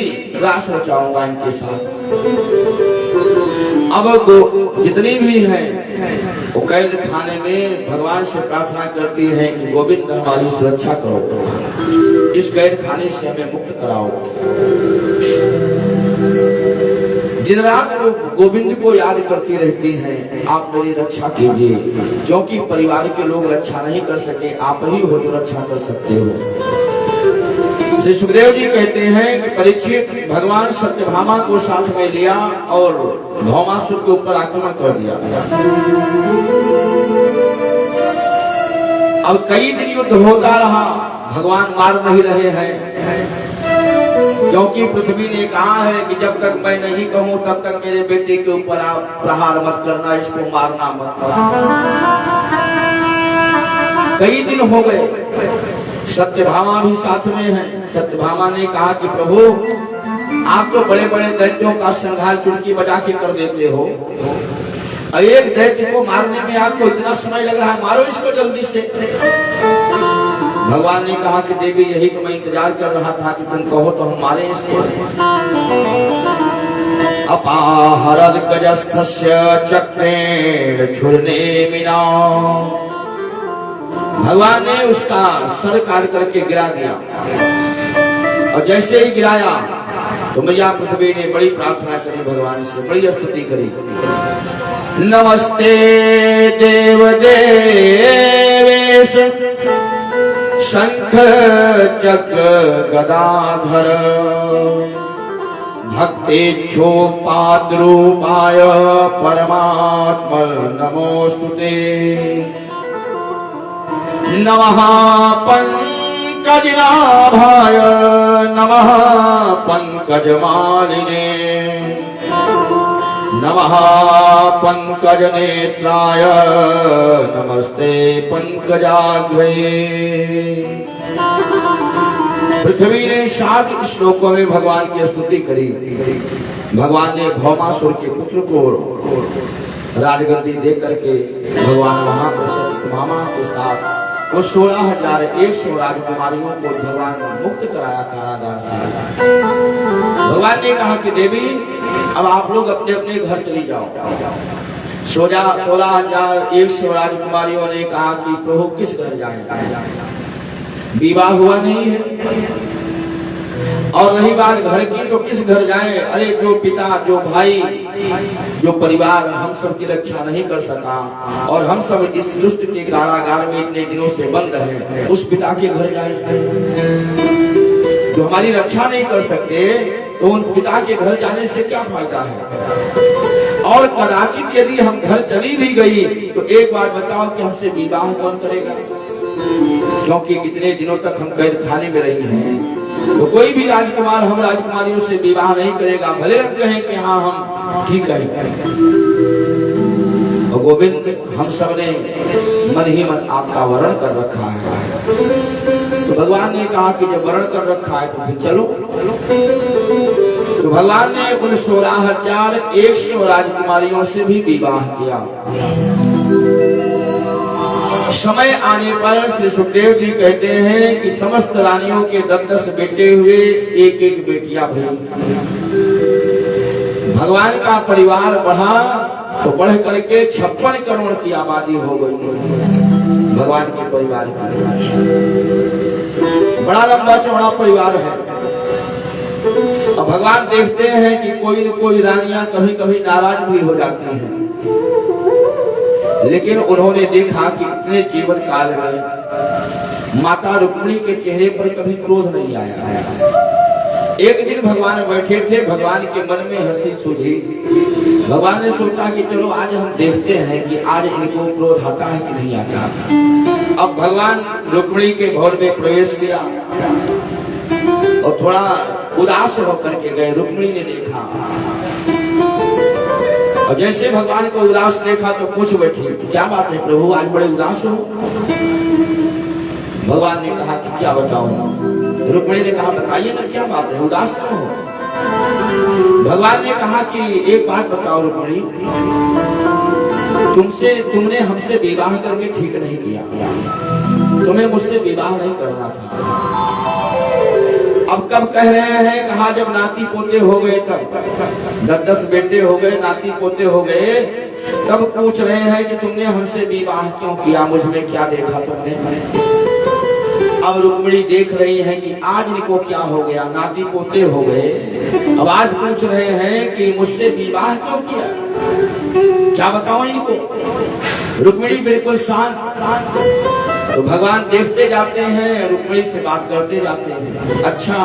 रास रचाऊंगा इनके साथ। अब जितनी भी हैं वो कैद खाने में भगवान से प्रार्थना करती है कि गोविंद हमारी सुरक्षा करो, इस कैद खाने से हमें मुक्त कराओ। दिन रात वो गोविंद को याद करती रहती हैं, आप मेरी रक्षा कीजिए, क्योंकि परिवार के लोग रक्षा नहीं कर सके, आप ही हो जो रक्षा कर सकते हो। श्री सुखदेव जी कहते हैं कि परीक्षित भगवान सत्यभामा को साथ में लिया और भौमासुर के ऊपर आक्रमण कर दिया। अब कई दिन युद्ध होता रहा, भगवान मार नहीं रहे हैं, क्योंकि पृथ्वी ने कहा है कि जब तक मैं नहीं कहूं तब तक मेरे बेटे के ऊपर आप प्रहार मत करना, इसको मारना मत। कई दिन हो गए, सत्यभामा भी साथ में है। सत्यभामा ने कहा कि प्रभु आप तो बड़े बड़े दैत्यों का संहार चुटकी बजा के कर देते हो, और एक दैत्य को मारने में आपको इतना समय लग रहा है, मारो इसको जल्दी से। भगवान ने कहा कि देवी यही तो मैं इंतजार कर रहा था कि तुम कहो तो हम मारे इसको। अपाहरद गजस्थस्य चक्रेण छुरने मिना। भगवान ने उसका सर काट करके गिरा दिया और जैसे ही गिराया तो मैया पृथ्वी ने बड़ी प्रार्थना करी, भगवान से बड़ी स्तुति करी। नमस्ते देव देवेश शंख चक्र गदाधर भक्तेच्छोपातरूपाय परमात्मा नमोस्तुते। नमः पंकजनाभाय नमः पंकजमालिने नमः पंकजनेत्राय नमस्ते पंकजाग्रे। पृथ्वी ने 7 श्लोकों में भगवान की स्तुति करी। भगवान ने भौमासुर के पुत्र को राजगद्दी दे करके भगवान महामा के साथ वो 16,100 राजकुमारियों को भगवान मुक्त कराया कारागार से। भगवान ने कहा कि देवी अब आप लोग अपने अपने घर चली जाओ। 16,100 राजकुमारियों ने कहा कि प्रभु किस घर जाएं? विवाह हुआ नहीं है और रही बात घर की तो किस घर जाएं? अरे जो पिता, जो भाई, जो परिवार हम सब की रक्षा नहीं कर सका और हम सब इस दुष्ट के कारागार में इतने दिनों से बंद हैं, उस पिता के घर जाएं जो हमारी रक्षा नहीं कर सकते, तो उन पिता के घर जाने से क्या फायदा है? और कदाचित यदि हम घर चली भी गई तो एक बार बताओ कि हमसे विवाह कौन करेगा? क्योंकि कितने दिनों तक हम कैद खाने में रही हैं, तो कोई भी राजकुमार हम राजकुमारियों से विवाह नहीं करेगा, भले हम कहें कि हाँ हम ठीक है। और गोविंद हम सब ने मन ही मन आपका वर्ण कर रखा है। तो भगवान ने कहा कि जब वर्ण कर रखा है तो फिर चलो। तो भगवान ने उन 16,100 राजकुमारियों से भी विवाह किया। समय आने पर श्री सुखदेव जी कहते हैं कि समस्त रानियों के 10-10 बेटे हुए, एक एक बेटियां भई। भगवान का परिवार बढ़ा तो बढ़ करके 56 करोड़ की आबादी हो गई भगवान के परिवार की। बड़ा लंबा चौड़ा परिवार है। और भगवान देखते हैं कि कोई न कोई रानियां कभी कभी नाराज भी हो जाती हैं, लेकिन उन्होंने देखा कि इतने जीवन काल में माता रुक्मिणी के चेहरे पर कभी क्रोध नहीं आया। एक दिन भगवान बैठे थे, भगवान के मन में हंसी सूझी। भगवान ने सोचा कि चलो आज हम देखते हैं कि आज इनको क्रोध आता है कि नहीं आता। अब भगवान रुक्मिणी के भवन में प्रवेश किया और थोड़ा उदास होकर के गए। रुक्मिणी ने देखा और जैसे भगवान को उदास देखा तो पूछ बैठी, क्या बात है प्रभु, आज बड़े उदास हो? भगवान ने कहा कि क्या बताऊं? रुक्मिणी ने कहा बताइए ना, क्या बात है, उदास क्यों हो? भगवान ने कहा कि एक बात बताओ रुक्मिणी, तुमने हमसे विवाह करके ठीक नहीं किया, तुम्हें मुझसे विवाह नहीं करना था। अब कब कह रहे हैं? कहा जब नाती पोते हो गए, तब 10-10 बेटे हो गए, नाती पोते हो गए, तब पूछ रहे हैं कि तुमने हमसे विवाह क्यों किया, मुझ में क्या देखा तुमने? अब रुक्मिणी देख रही है कि आज इनको क्या हो गया, नाती पोते हो गए, अब आज पूछ रहे हैं कि मुझसे विवाह क्यों किया, क्या बताओ इनको? रुक्मिणी बिल्कुल शांत। तो भगवान देखते जाते हैं, रुक्मिणी से बात करते जाते हैं। अच्छा,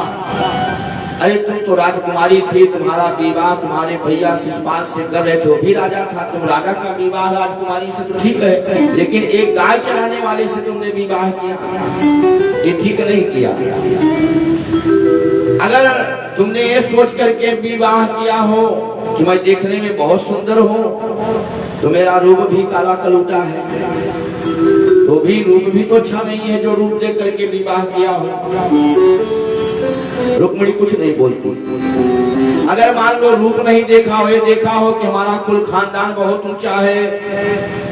अरे तुम तो राजकुमारी थी, तुम्हारा विवाह तुम्हारे भैया शिशुपाल से कर रहे थे, वो भी राजा था, तुम राजा का विवाह राजकुमारी से तो ठीक है, लेकिन एक गाय चलाने वाले से तुमने विवाह किया, ये ठीक नहीं किया। अगर तुमने ये सोच करके विवाह किया हो कि मैं देखने में बहुत सुंदर हूँ, तो मेरा रूप भी काला कलूटा है, तो भी रूप भी तो अच्छा नहीं है जो रूप देख करके विवाह किया हो। रुक्मिणी कुछ नहीं बोलती। अगर मान लो रूप नहीं देखा हो, ये देखा हो कि हमारा कुल खानदान बहुत ऊंचा है,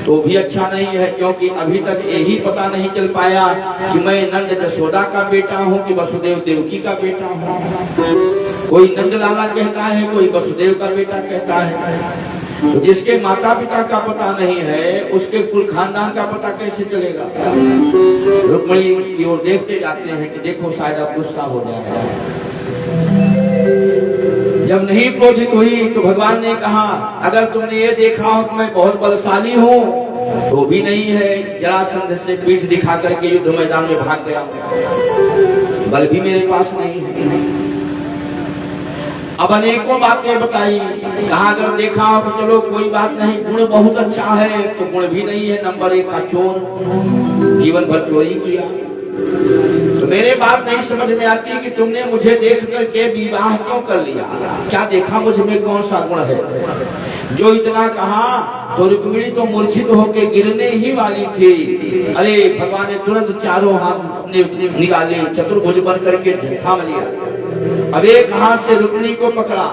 तो भी अच्छा नहीं है, क्योंकि अभी तक यही पता नहीं चल पाया कि मैं नंद जसोदा का बेटा हूँ कि वसुदेव देवकी का बेटा हूँ। कोई नंदलाला कहता है, कोई वसुदेव का बेटा कहता है। तो जिसके माता पिता का पता नहीं है, उसके कुल खानदान का पता कैसे चलेगा? रुक्मिणी की ओर देखते जाते हैं कि देखो शायद अब गुस्सा हो जाएगा। जब नहीं क्रोधित हुई तो भगवान ने कहा, अगर तुमने ये देखा हो कि मैं बहुत बलशाली हूँ तो भी नहीं है। जरासंध से पीठ दिखा करके युद्ध मैदान में भाग गया, बल भी मेरे पास नहीं है। अब अनेकों बातें बताई, कहा अगर देखा हो तो चलो कोई बात नहीं, गुण बहुत अच्छा है तो गुण भी नहीं है, नंबर 1 का चोर, जीवन भर चोरी किया। तो मेरे बात नहीं समझ में आती कि तुमने मुझे देख करके विवाह क्यों कर लिया? क्या देखा मुझ में कौन सा गुण है? जो इतना कहा तो रुक्मिणी तो मूर्छित होकर गिरने ही वाली थी। अरे भगवान ने तुरंत चारों हाथ अपने निकाले, चतुर्भुज बन करके थाम लिया। अब एक हाथ से रुक्मिणी को पकड़ा,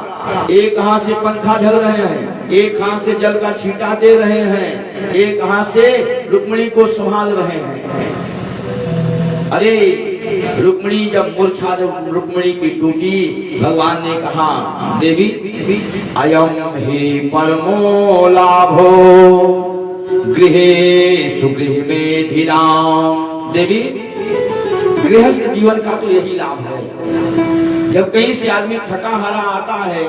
एक हाथ से पंखा झल रहे हैं, एक हाथ से जल का छींटा दे रहे हैं, एक हाथ से रुक्मिणी को संभाल रहे हैं। अरे रुक्मिणी जब मूर्छा जब रुक्मिणी की टूटी, भगवान ने कहा, देवी अयम ही परमो लाभो गृहे सुगृह में धीराम। देवी गृहस्थ जीवन का तो यही लाभ है। जब कहीं से आदमी थका हारा आता है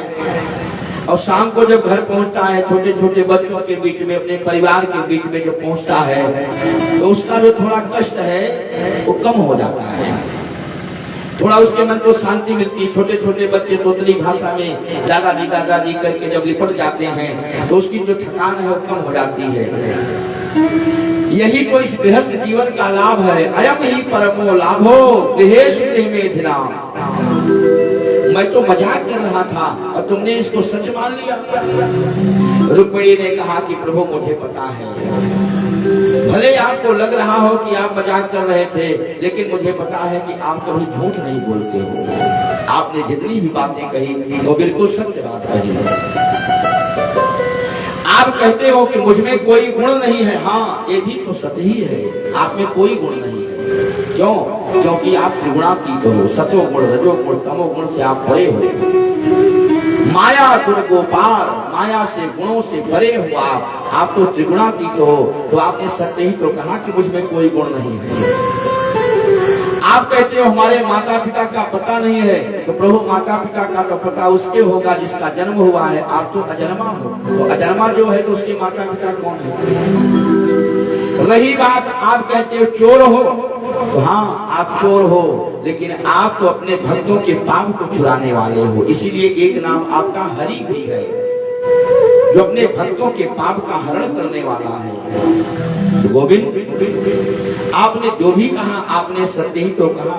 और शाम को जब घर पहुंचता है, छोटे छोटे बच्चों के बीच में, अपने परिवार के बीच में जब पहुंचता है तो उसका जो थोड़ा कष्ट है वो कम हो जाता है, थोड़ा उसके मन को शांति मिलती है। छोटे छोटे बच्चे तोतली भाषा में दादाजी दादाजी करके जब लिपट जाते हैं तो उसकी जो थकान है वो कम हो जाती है। यही तो इस गृहस्थ जीवन का लाभ है। अयम ही परमो लाभो गृहेषु में धीराम। मैं तो मजाक कर रहा था और तुमने इसको सच मान लिया। रुक्मिणी ने कहा कि प्रभु मुझे पता है, भले आपको लग रहा हो कि आप मजाक कर रहे थे, लेकिन मुझे पता है कि आप कभी झूठ नहीं बोलते हो। आपने जितनी भी बातें कही वो बिल्कुल सत्य बात कही। आप कहते हो कि मुझ में कोई गुण नहीं है, हाँ ये भी तो सत्य ही है, आप में कोई गुण नहीं है। क्यों? क्योंकि आप त्रिगुणातीत हो, सतो गुण रजो गुण तमो गुण से आप परे हो। माया गुण को पार, माया से गुणों से परे हो आप तो त्रिगुणातीत हो। तो आपने सत्य ही तो कहा कि मुझ में कोई गुण नहीं है। आप कहते हो हमारे माता पिता का पता नहीं है, तो प्रभु माता पिता का तो पता उसके होगा जिसका जन्म हुआ है। आप तो अजन्मा हो, तो अजन्मा जो है तो उसके माता पिता कौन है? रही बात आप कहते हो चोर हो, तो हाँ आप चोर हो, लेकिन आप तो अपने भक्तों के पाप को चुराने वाले हो। इसीलिए एक नाम आपका हरि भी है, जो अपने भक्तों के पाप का हरण करने वाला है। तो गोविंद आपने जो भी कहा आपने सत्य ही तो कहा।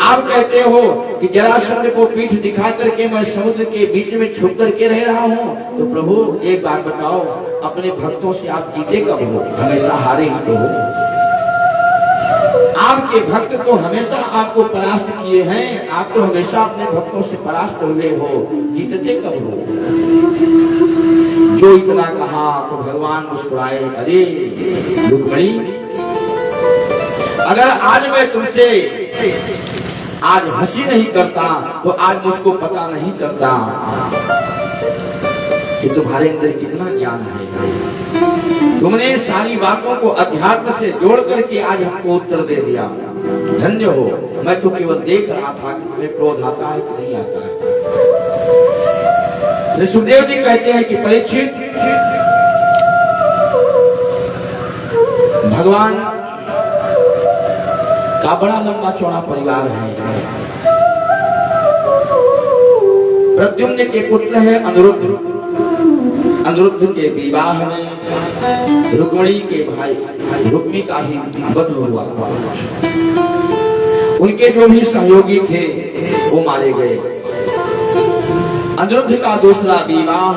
आप कहते हो कि जरासंध को पीठ दिखा करके मैं समुद्र के बीच में छुप करके रह रहा हूँ, तो प्रभु एक बात बताओ, अपने भक्तों से आप जीते कब हो? हमेशा हारे ही तो हो। आपके भक्त तो हमेशा आपको परास्त किए हैं, आप तो हमेशा अपने भक्तों से परास्त हुए हो, जीतते कब हो? जो इतना कहा तो भगवान मुस्कुराए, अरे रुक्मिणी, अगर आज मैं तुमसे आज हंसी नहीं करता तो आज मुझको पता नहीं चलता कि तुम्हारे अंदर कितना ज्ञान है। तुमने सारी बातों को अध्यात्म से जोड़ करके आज हमको उत्तर दे दिया। धन्य हो, मैं तो केवल देख रहा था कि तुम्हें क्रोध आता है कि नहीं आता है। श्री सुखदेव जी कहते हैं कि परीक्षित, भगवान का बड़ा लंबा चौड़ा परिवार है। प्रद्युम्न के पुत्र है अनिरुद्ध, अनिरुद्ध के विवाह में रुक्मिणी के भाई रुक्मी का भी वध हुआ। उनके जो भी सहयोगी थे वो मारे गए। अनिरुद्ध का दूसरा विवाह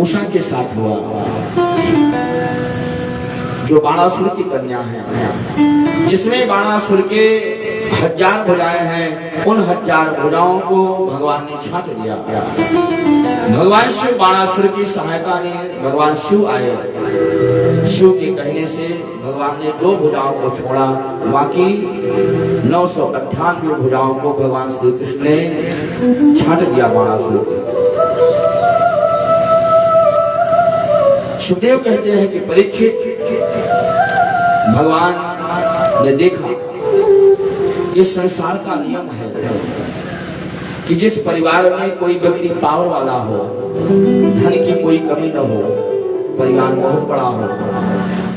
उषा के साथ हुआ, जो बाणासुर की कन्या है, जिसमें बाणासुर के 1000 भुजाएं हैं। उन 1000 भुजाओं को भगवान ने छांट दिया। भगवान शिव बाणासुर की सहायता में भगवान शिव आए। शिव के कहने से भगवान ने 2 भुजाओं को छोड़ा, बाकी 998 भुजाओं को भगवान श्री कृष्ण ने छाट दिया बाणासुर को। सुखदेव कहते हैं कि परीक्षित, भगवान ने देखा इस संसार का नियम है कि जिस परिवार में कोई व्यक्ति पावर वाला हो, धन की कोई कमी न हो, परिवार बहुत बड़ा हो,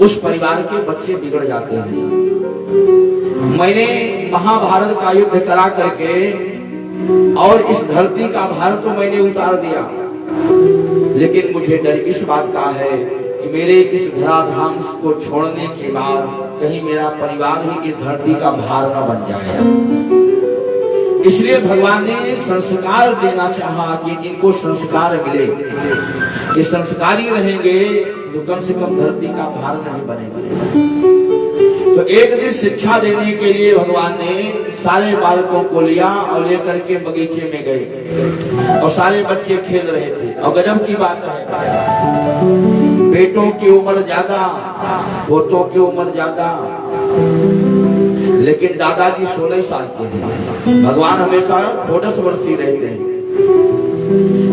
उस परिवार के बच्चे बिगड़ जाते हैं। मैंने महाभारत का युद्ध करा करके और इस धरती का भार तो मैंने उतार दिया, लेकिन मुझे डर इस बात का है कि मेरे इस धराधाम को छोड़ने के बाद कहीं मेरा परिवार ही इस धरती का भार न बन जाए। इसलिए भगवान ने संस्कार देना चाहा कि जिनको संस्कार मिले, ये संस्कारी रहेंगे तो कम से कम धरती का भार नहीं बनेंगे। तो एक दिन शिक्षा देने के लिए भगवान ने सारे बालकों को लिया और लेकर के बगीचे में गए और सारे बच्चे खेल रहे थे। और गजब की बात है, बेटों की उम्र ज्यादा, पोतों की उम्र ज्यादा, लेकिन दादाजी 16 साल के हैं। भगवान हमेशा 14 वर्षीय रहते हैं।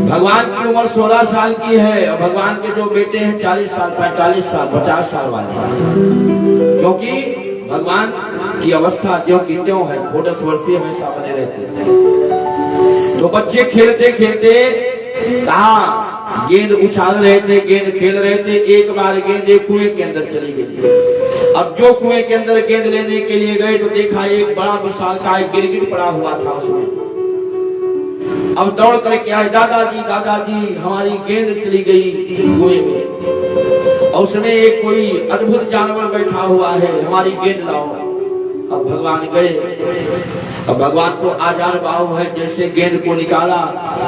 भगवान की उम्र 16 साल की है और भगवान के जो बेटे हैं 40 साल, 45 साल, 50 साल वाले, क्योंकि भगवान की अवस्था जो की त्यों है, 14 वर्षीय हमेशा बने रहते हैं। तो बच्चे खेलते खेलते कहा गेंद उछाल रहे थे, गेंद खेल रहे थे, एक बार गेंद एक कुएं के अंदर चली गई। अब जो कुएं के अंदर गेंद लेने के लिए गए तो देखा एक बड़ा विशालकाय गिरगिट पड़ा हुआ था उसमें। अब दौड़ करके आए, दादाजी दादाजी हमारी गेंद चली गई कुएं में, और उसमें एक कोई अद्भुत जानवर बैठा हुआ है, हमारी गेंद लाओ। अब भगवान गए, अब भगवान को आजान बाहु है, जैसे गेंद को निकाला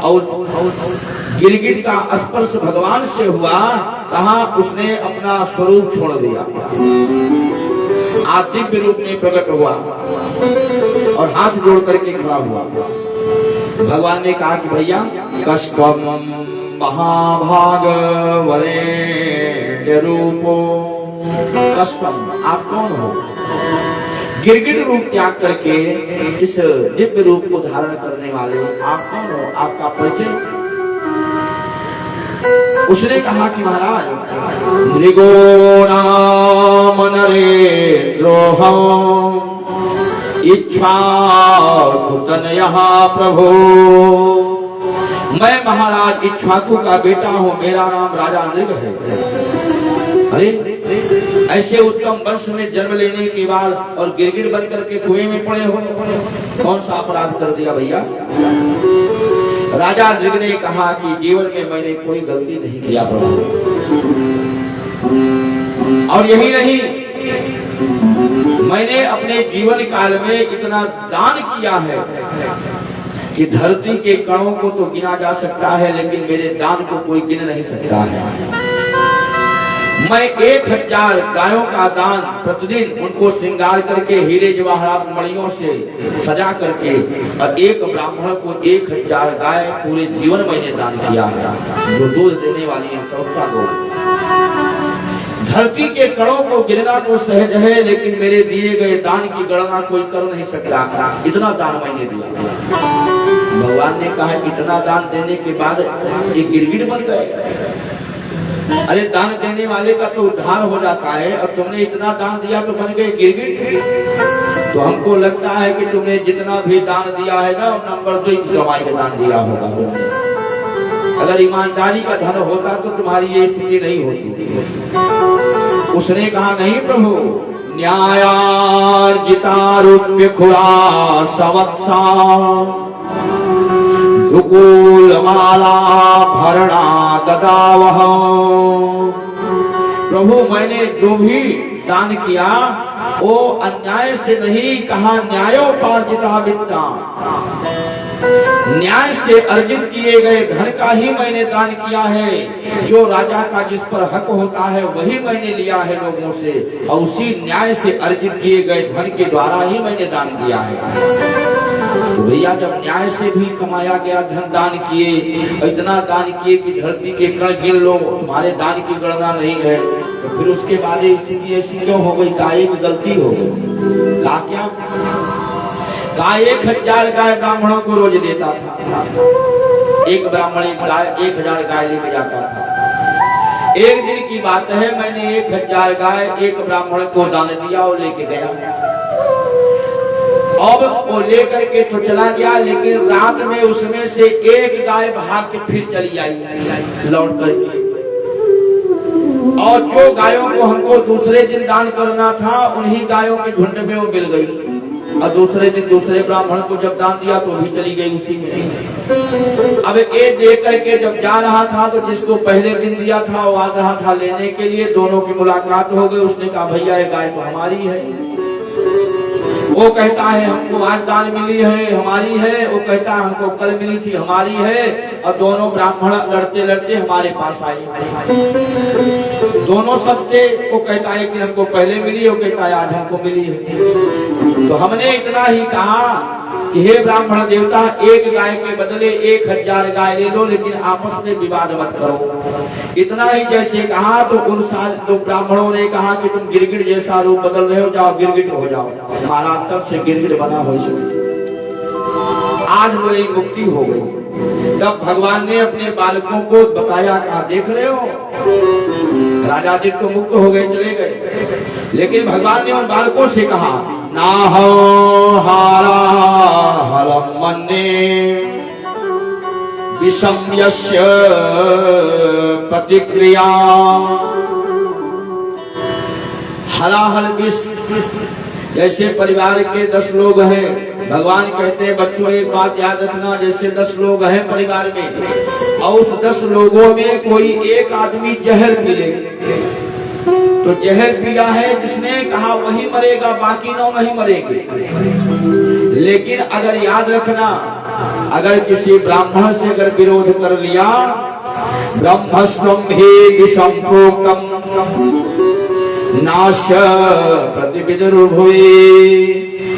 और गिरगिट का स्पर्श भगवान से हुआ, कहा उसने अपना स्वरूप छोड़ दिया, दिव्य रूप में प्रकट हुआ और हाथ जोड़ करके खड़ा हुआ। भगवान ने कहा कि भैया कष्टम महाभाग वरेण्य रूपो, कष्टम आप कौन हो? गिरगिट रूप त्याग करके इस दिव्य रूप को धारण करने वाले आप कौन हो? आपका परिचय? उसने कहा कि महाराज मृगो नाम नरेन्द्रोऽहम् इक्ष्वाकुतनयः प्रभो, मैं महाराज इक्ष्वाकु का बेटा हूँ, मेरा नाम राजा नृग है। अरे ऐसे उत्तम वंश में जन्म लेने के बाद और गिरगिट बन करके कुएं में पड़े हो, कौन सा अपराध कर दिया भैया? राजा नृग ने कहा कि जीवन में मैंने कोई गलती नहीं किया प्रभु, और यही नहीं, मैंने अपने जीवन काल में इतना दान किया है कि धरती के कणों को तो गिना जा सकता है, लेकिन मेरे दान को कोई गिन नहीं सकता है। मैं 1000 गायों का दान प्रतिदिन उनको श्रृंगार करके हीरे जवाहरात मणियों से सजा करके, और एक ब्राह्मण को 1000 गाय पूरे जीवन मैंने दान किया है, जो दूध देने वाली है, सौसा दो। धरती के कणों को गिनना तो सहज है, लेकिन मेरे दिए गए दान की गणना कोई कर नहीं सकता, इतना दान मैंने दिया। भगवान ने कहा इतना दान देने के बाद एक गिरगिट बन गए। अरे दान देने वाले का तो उद्धार हो जाता है, और तुमने इतना दान दिया तो बन गए गिरगिट। तो हमको लगता है कि तुमने जितना भी दान दिया है ना, नंबर 2 की कमाई का दान दिया होगा तुमने। अगर ईमानदारी का धन होता तो तुम्हारी ये स्थिति नहीं होती। उसने कहा नहीं प्रभु, न्यायार्जिता रूप्य खुरा सवत्सा दुकूल माला भरणा ददावह। प्रभु मैंने जो भी दान किया वो अन्याय से नहीं, कहा न्यायोपार्जिता वित्ता, न्याय से अर्जित किए गए धन का ही मैंने दान किया है। जो राजा का जिस पर हक होता है वही मैंने लिया है लोगों से, और उसी न्याय से अर्जित किए गए धन के द्वारा ही मैंने दान दिया है। तो भैया जब न्याय से भी कमाया गया धन दान किए, इतना दान किए कि धरती के कण गिन लो, तुम्हारे दान की गणना नहीं है, तो फिर उसके बाद स्थिति ऐसी क्यों हो गई? का एक गलती हो गई। क्या 1000 गाय ब्राह्मणों को रोज देता था। एक ब्राह्मण 1000 गाय लेके जाता था। एक दिन की बात है, मैंने 1000 गाय एक ब्राह्मण को दान दिया और लेके गया। अब वो लेकर के तो चला गया, लेकिन रात में उसमें से एक गाय भाग के फिर चली आई लौट करके। और जो गायों को हमको दूसरे दिन दान करना था, उन्हीं गायों के झुंड में वो मिल गई। और दूसरे दिन दूसरे ब्राह्मण को जब दान दिया तो भी चली गई उसी में। अब ये देख करके जब जा रहा था तो जिसको पहले दिन दिया था वो आ रहा था लेने के लिए। दोनों की मुलाकात हो गई। उसने कहा भैया ये गाय तो हमारी है। वो कहता है हमको आज दान मिली है, हमारी है। वो कहता है हमको कल मिली थी, हमारी है। और दोनों ब्राह्मण लड़ते लड़ते हमारे पास आए। दोनों सच थे। वो कहता है कि हमको पहले मिली, वो कहता है आज हमको मिली है। तो हमने इतना ही कहा कि हे ब्राह्मण देवता, एक गाय के बदले 1000 गाय ले लो, लेकिन आपस में विवाद मत करो। इतना ही जैसे कहा तो उन तो ब्राह्मणों ने कहा कि तुम गिरगिट जैसा रूप बदल रहे हो, जाओ गिरगिट हो जाओ। हमारा तब से गिरगिट बना हो। आज मेरी मुक्ति हो गई। तब भगवान ने अपने बालकों को बताया, कहा देख रहे हो राजा जी तो मुक्त हो गए, चले गए। लेकिन भगवान ने उन बालकों से कहा ना हो हारा हलम मन्ने विषम यस्य प्रतिक्रिया। हलाहल विष, जैसे परिवार के 10 लोग हैं, भगवान कहते हैं बच्चों एक बात याद रखना, जैसे 10 लोग हैं परिवार में और उस 10 लोगों में कोई एक आदमी जहर पी ले, तो जहर पिया है जिसने कहा वही मरेगा, बाकी 9 नहीं मरेंगे। लेकिन अगर याद रखना, अगर किसी ब्राह्मण से अगर विरोध कर लिया, ब्रह्मस्वम ही विषम प्रोक्तम नाश प्रतिविदुर्भुवे।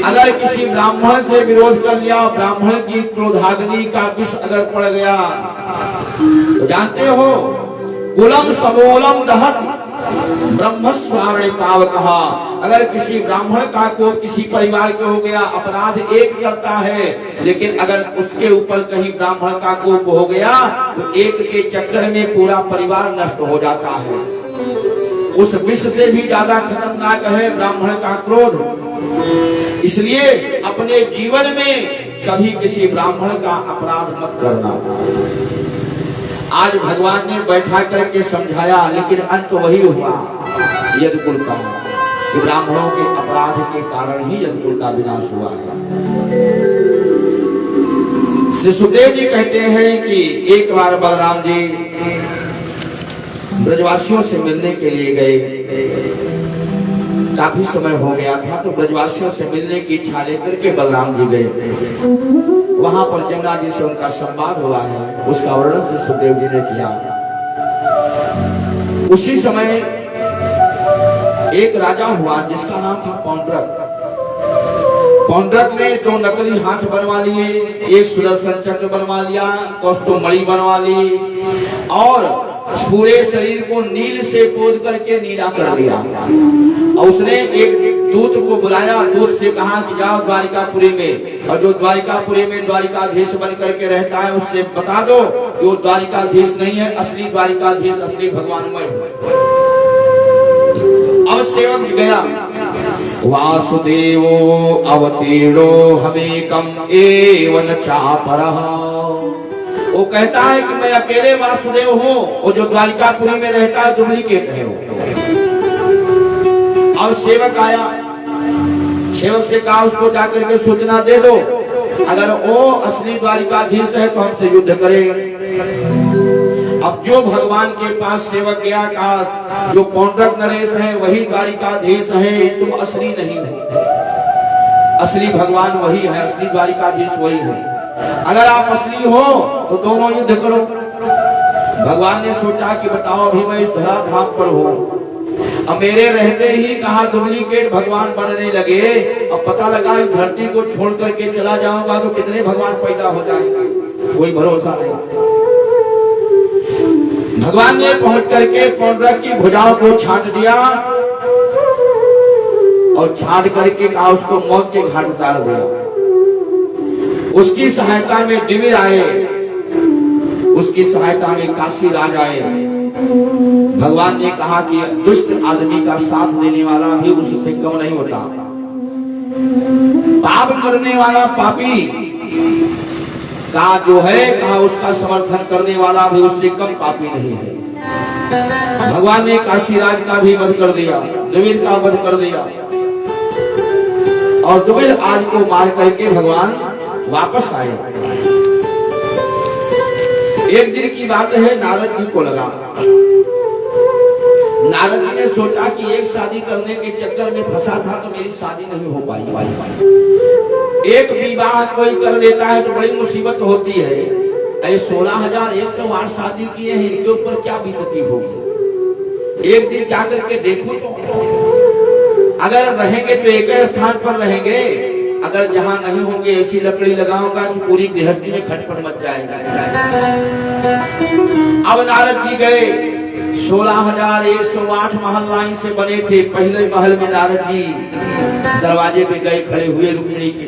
अगर किसी ब्राह्मण से विरोध कर लिया, ब्राह्मण की क्रोधाग्नि का विष अगर पड़ गया, तो जानते हो कुलम समूलम दहत ब्रह्मस्वारण पाव कहा। अगर किसी ब्राह्मण का को किसी परिवार को हो गया, अपराध एक करता है, लेकिन अगर उसके ऊपर कहीं ब्राह्मण का कोप हो गया तो एक के चक्कर में पूरा परिवार नष्ट हो जाता है। उस विष से भी ज्यादा खतरनाक है ब्राह्मण का क्रोध। इसलिए अपने जीवन में कभी किसी ब्राह्मण का अपराध मत करना। आज भगवान ने बैठा करके समझाया, लेकिन अंत वही हुआ यदुकुल का, कि ब्राह्मणों के अपराध के कारण ही यदुकुल का विनाश हुआ है। श्री सुखदेव जी कहते हैं कि एक बार बलराम जी ब्रजवासियों से मिलने के लिए गए। काफी समय हो गया था, तो ब्रजवासियों से मिलने की इच्छा लेकर के बलराम जी गए। वहां पर जमुना जी से उनका संवाद हुआ है, उसका वर्णन से सुखदेव जी ने किया। उसी समय एक राजा हुआ जिसका नाम था पौंड्रक। पौंड्रक ने 2 नकली हाथ बनवा लिए, एक सुदर्शन चक्र बनवा लिया, कौस्तुभमणि बनवा ली और पूरे शरीर को नील से पोत करके नीला कर दिया। और उसने एक दूत को बुलाया, दूत से कहा कि जाओ द्वारिकापुरी में, और जो द्वारिकापुरी में द्वारिकाधीश बन करके रहता है उससे बता दो कि वो द्वारिकाधीश नहीं है, असली द्वारिकाधीश असली भगवान मैं हूं। अब सेवक गया, वासुदेवो अवतीर्णो हमेकम एवं चापरः। वो कहता है कि मैं अकेले वासुदेव हूँ, और जो द्वारिकापुरी में रहता है डुप्लीकेट है वो। अब सेवक आया, सेवक से कहा उसको जाकर के सूचना दे दो, अगर वो असली द्वारिकाधीश है तो हमसे युद्ध करे। अब जो भगवान के पास सेवक गया, कहा जो पौंड्रक नरेश है वही द्वारिकाधीश है, तुम असली नहीं हो, असली भगवान वही है, असली द्वारिकाधीश वही है। अगर आप असली हो तो दोनों युद्ध करो। भगवान ने सोचा कि बताओ अभी मैं इस धराधाम पर हूँ, अब मेरे रहते ही कहा डुप्लीकेट भगवान बनने लगे। अब पता लगा इस धरती को छोड़ करके चला जाऊंगा तो कितने भगवान पैदा हो जाएंगे, कोई भरोसा नहीं। भगवान ने पहुंच करके पौंड्रक की भुजाओं को छांट दिया और छांट करके कहा उसको मौत के घाट उतार दिया। उसकी सहायता में दिव्य आए, उसकी सहायता में काशी राज आए। भगवान ने कहा कि दुष्ट आदमी का साथ देने वाला भी उससे कम नहीं होता, पाप करने वाला पापी का जो है कहा उसका समर्थन करने वाला भी उससे कम पापी नहीं है। भगवान ने काशीराज का भी वध कर दिया, द्विविद का वध कर दिया और द्विविद आज को मार करके भगवान वापस आए। एक दिन की बात है, नारद जी को लगा, नारद जी ने सोचा कि एक शादी करने के चक्कर में फंसा था तो मेरी शादी नहीं हो पाई। एक विवाह कोई कर लेता है तो बड़ी मुसीबत होती है। 16,108 शादी किए हैं, इनके ऊपर क्या बीतती होगी। एक दिन क्या करके देखो तो, अगर रहेंगे तो एक स्थान पर रहेंगे, अगर जहां नहीं होंगे ऐसी लकड़ी लगाऊंगा कि पूरी गृहस्थी में खटपट मच जाएगा। अब नारद जी गए, 16,108 महल लाइन से बने थे। पहले महल में नारद जी दरवाजे पे गए, खड़े हुए रुक्मिणी की,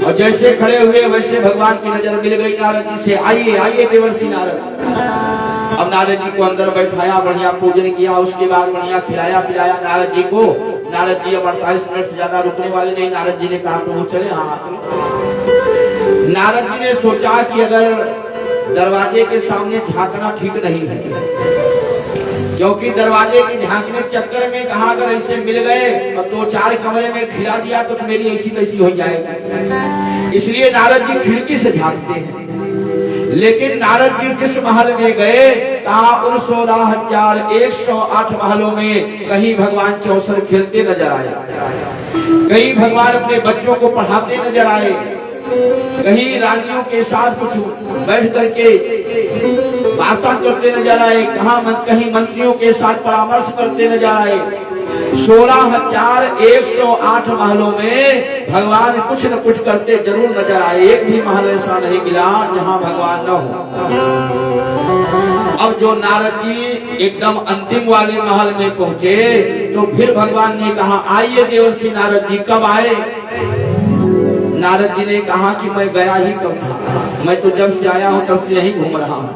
और जैसे खड़े हुए वैसे भगवान की नजर मिल गई नारद जी से। आइए आइए देवर्षि नारद। अब नारद जी को अंदर बैठाया, बढ़िया पूजन किया, उसके बाद बढ़िया खिलाया पिलाया नारद जी को। नारद जी अब 48 मिनट से ज्यादा रुकने वाले नहीं। नारद जी ने कहा प्रभु चले, हाँ चलो। नारद जी ने सोचा कि अगर दरवाजे के सामने झांकना ठीक नहीं है, क्योंकि दरवाजे के झांकने चक्कर में कहा अगर ऐसे मिल गए और 2-4 कमरे में खिला दिया तो मेरी ऐसी तैसी हो जाएगी। इसलिए नारद जी खिड़की से झांकते हैं। लेकिन नारद जी जिस महल में गए, कहा उन 16,108 महलों में कहीं भगवान चौसर खेलते नजर आए, कहीं भगवान अपने बच्चों को पढ़ाते नजर आए, कहीं रानियों के साथ कुछ बैठ करके वार्ता करते नजर आए, कहीं मंत्रियों के साथ परामर्श करते नजर आए। 16,108 महलों में भगवान कुछ न कुछ करते जरूर नजर आए। एक भी महल ऐसा नहीं मिला जहां भगवान न हो। अब जो नारद जी एकदम अंतिम वाले महल में पहुंचे तो फिर भगवान ने कहा आइए देवर्षि नारद जी। कब आए? नारद जी ने कहा कि मैं गया ही कब था, मैं तो जब से आया हूं तब से यहीं घूम रहा हूं।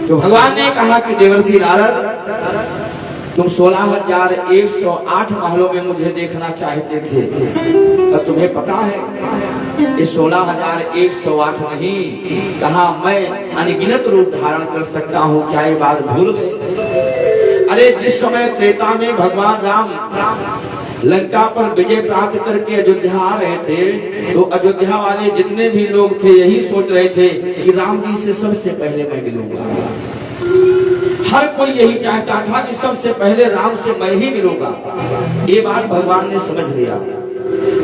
तो भगवान ने कहा कि देवर्षि नारद, तुम 16,108 महलों में मुझे देखना चाहते थे, तो तुम्हें पता है ये 16,108 नहीं, कहा मैं अनगिनत रूप धारण कर सकता हूँ। क्या ये बात भूल गए? अरे जिस समय त्रेता में भगवान राम लंका पर विजय प्राप्त करके अयोध्या आ रहे थे तो अयोध्या वाले जितने भी लोग थे यही सोच रहे थे कि राम जी से सबसे पहले मैं मिलूंगा। हर कोई यही चाहता था कि सबसे पहले राम से मैं ही मिलूंगा। ये बात भगवान ने समझ लिया।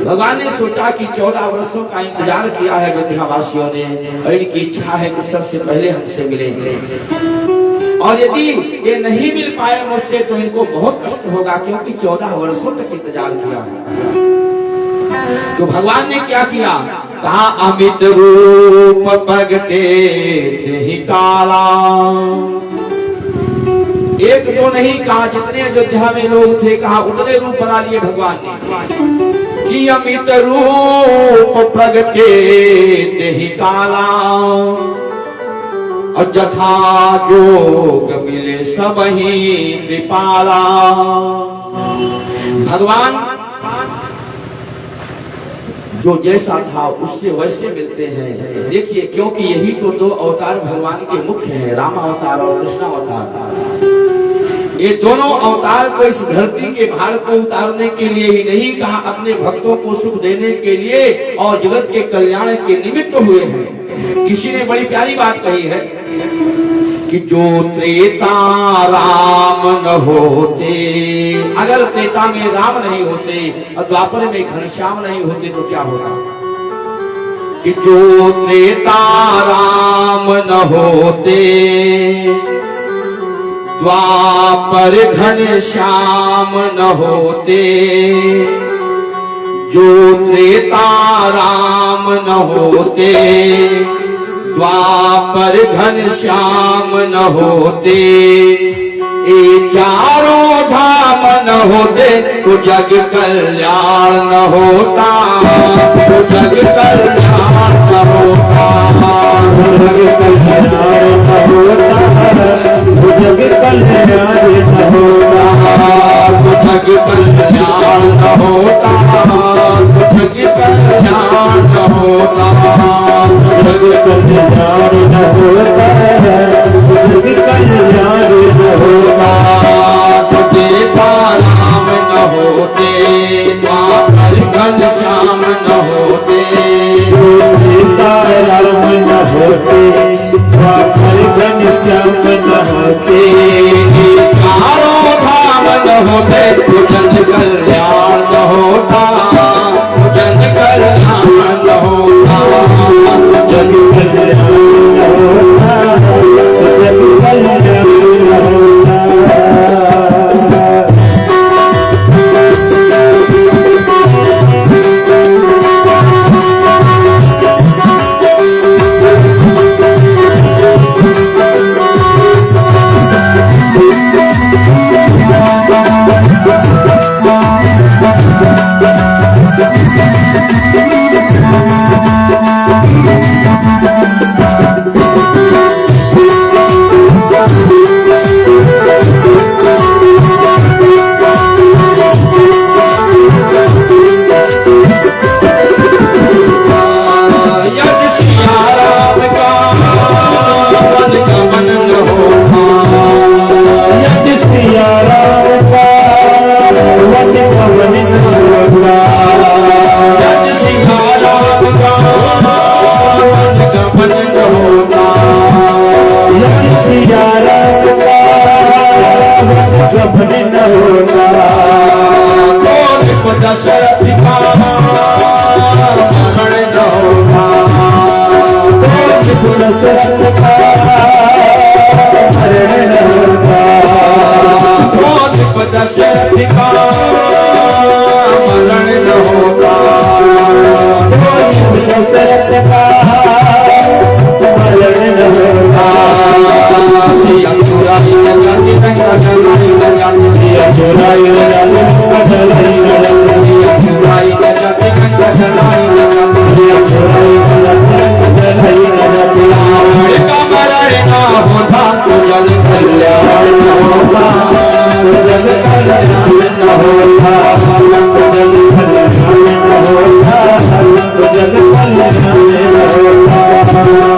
भगवान ने सोचा कि 14 वर्षों का इंतजार किया है अयोध्या वासियों ने और इनकी इच्छा है कि सबसे पहले हमसे मिलेंगे, और यदि ये नहीं मिल पाए मुझसे तो इनको बहुत कष्ट होगा, क्योंकि 14 वर्षों तक इंतजार किया है। तो भगवान ने क्या किया? कहा अमित रूप प्रगटे तेहि काला। एक तो नहीं कहा, जितने अयोध्या में लोग थे कहा उतने रूप बना लिए भगवान ने कि अमित रूप प्रगटे तेहि काला, और जथा जोग मिले सबही कृपाला। भगवान जो जैसा था उससे वैसे मिलते हैं। देखिए, क्योंकि यही तो 2 अवतार भगवान के मुख्य हैं, राम अवतार और कृष्ण अवतार। ये दोनों अवतार को इस धरती के भार को उतारने के लिए ही नहीं, कहा अपने भक्तों को सुख देने के लिए और जगत के कल्याण के निमित्त हुए हैं। किसी ने बड़ी प्यारी बात कही है कि जो त्रेता राम न होते, अगर त्रेता में राम नहीं होते और द्वापर में घनश्याम नहीं होते तो क्या होता? कि जो त्रेता राम न होते द्वापर घन श्याम न होते, जो त्रेता राम न होते। द्वापर घन श्याम न होते, ये चारों धाम न होते, तो जग कल्याण न होता, तो जग कल्याण न होता, जग कल्याण न होता, जग कल्याण न होता, जग कल्याण न होता, जग कल्याण न होता, जग कल्याण न होता, जग कल्याण न होता। तुझे राम न होते, द्वापर घन श्याम न होते, सीता राम न होते, द्वापर घन श्याम न होते, चारों धाम न होते, तो जन कल्याण न होता, तो जन कल्याण न होता, जग कल्याण न होता, जग कल्याण न होता। यदि सिया राम का वन गमन न होता, यदि सिया राम का वन गमन न होता, यदि सिया राम का वन गमन न होता, यदि सिया राम का वन गमन न होता, तो दशरथ का मरण न होता, दशरथ का मरण न होता, दशरथ का मरण न होता, दशरथ का मरण न होता। सिया चुराई न जाती, गंगा चुराई न जाती, सिया चुराई न जाती, गंगा चुराई न जाती, सिया चुराई न जाती, गंगा चुराई न जाती, सिया चुराई न जाती, गंगा चुराई न जाती। का मरण न होता, तो जन कल्याण न होता, जग कल्याण न होता, जग कल्याण न होता, जग कल्याण न होता।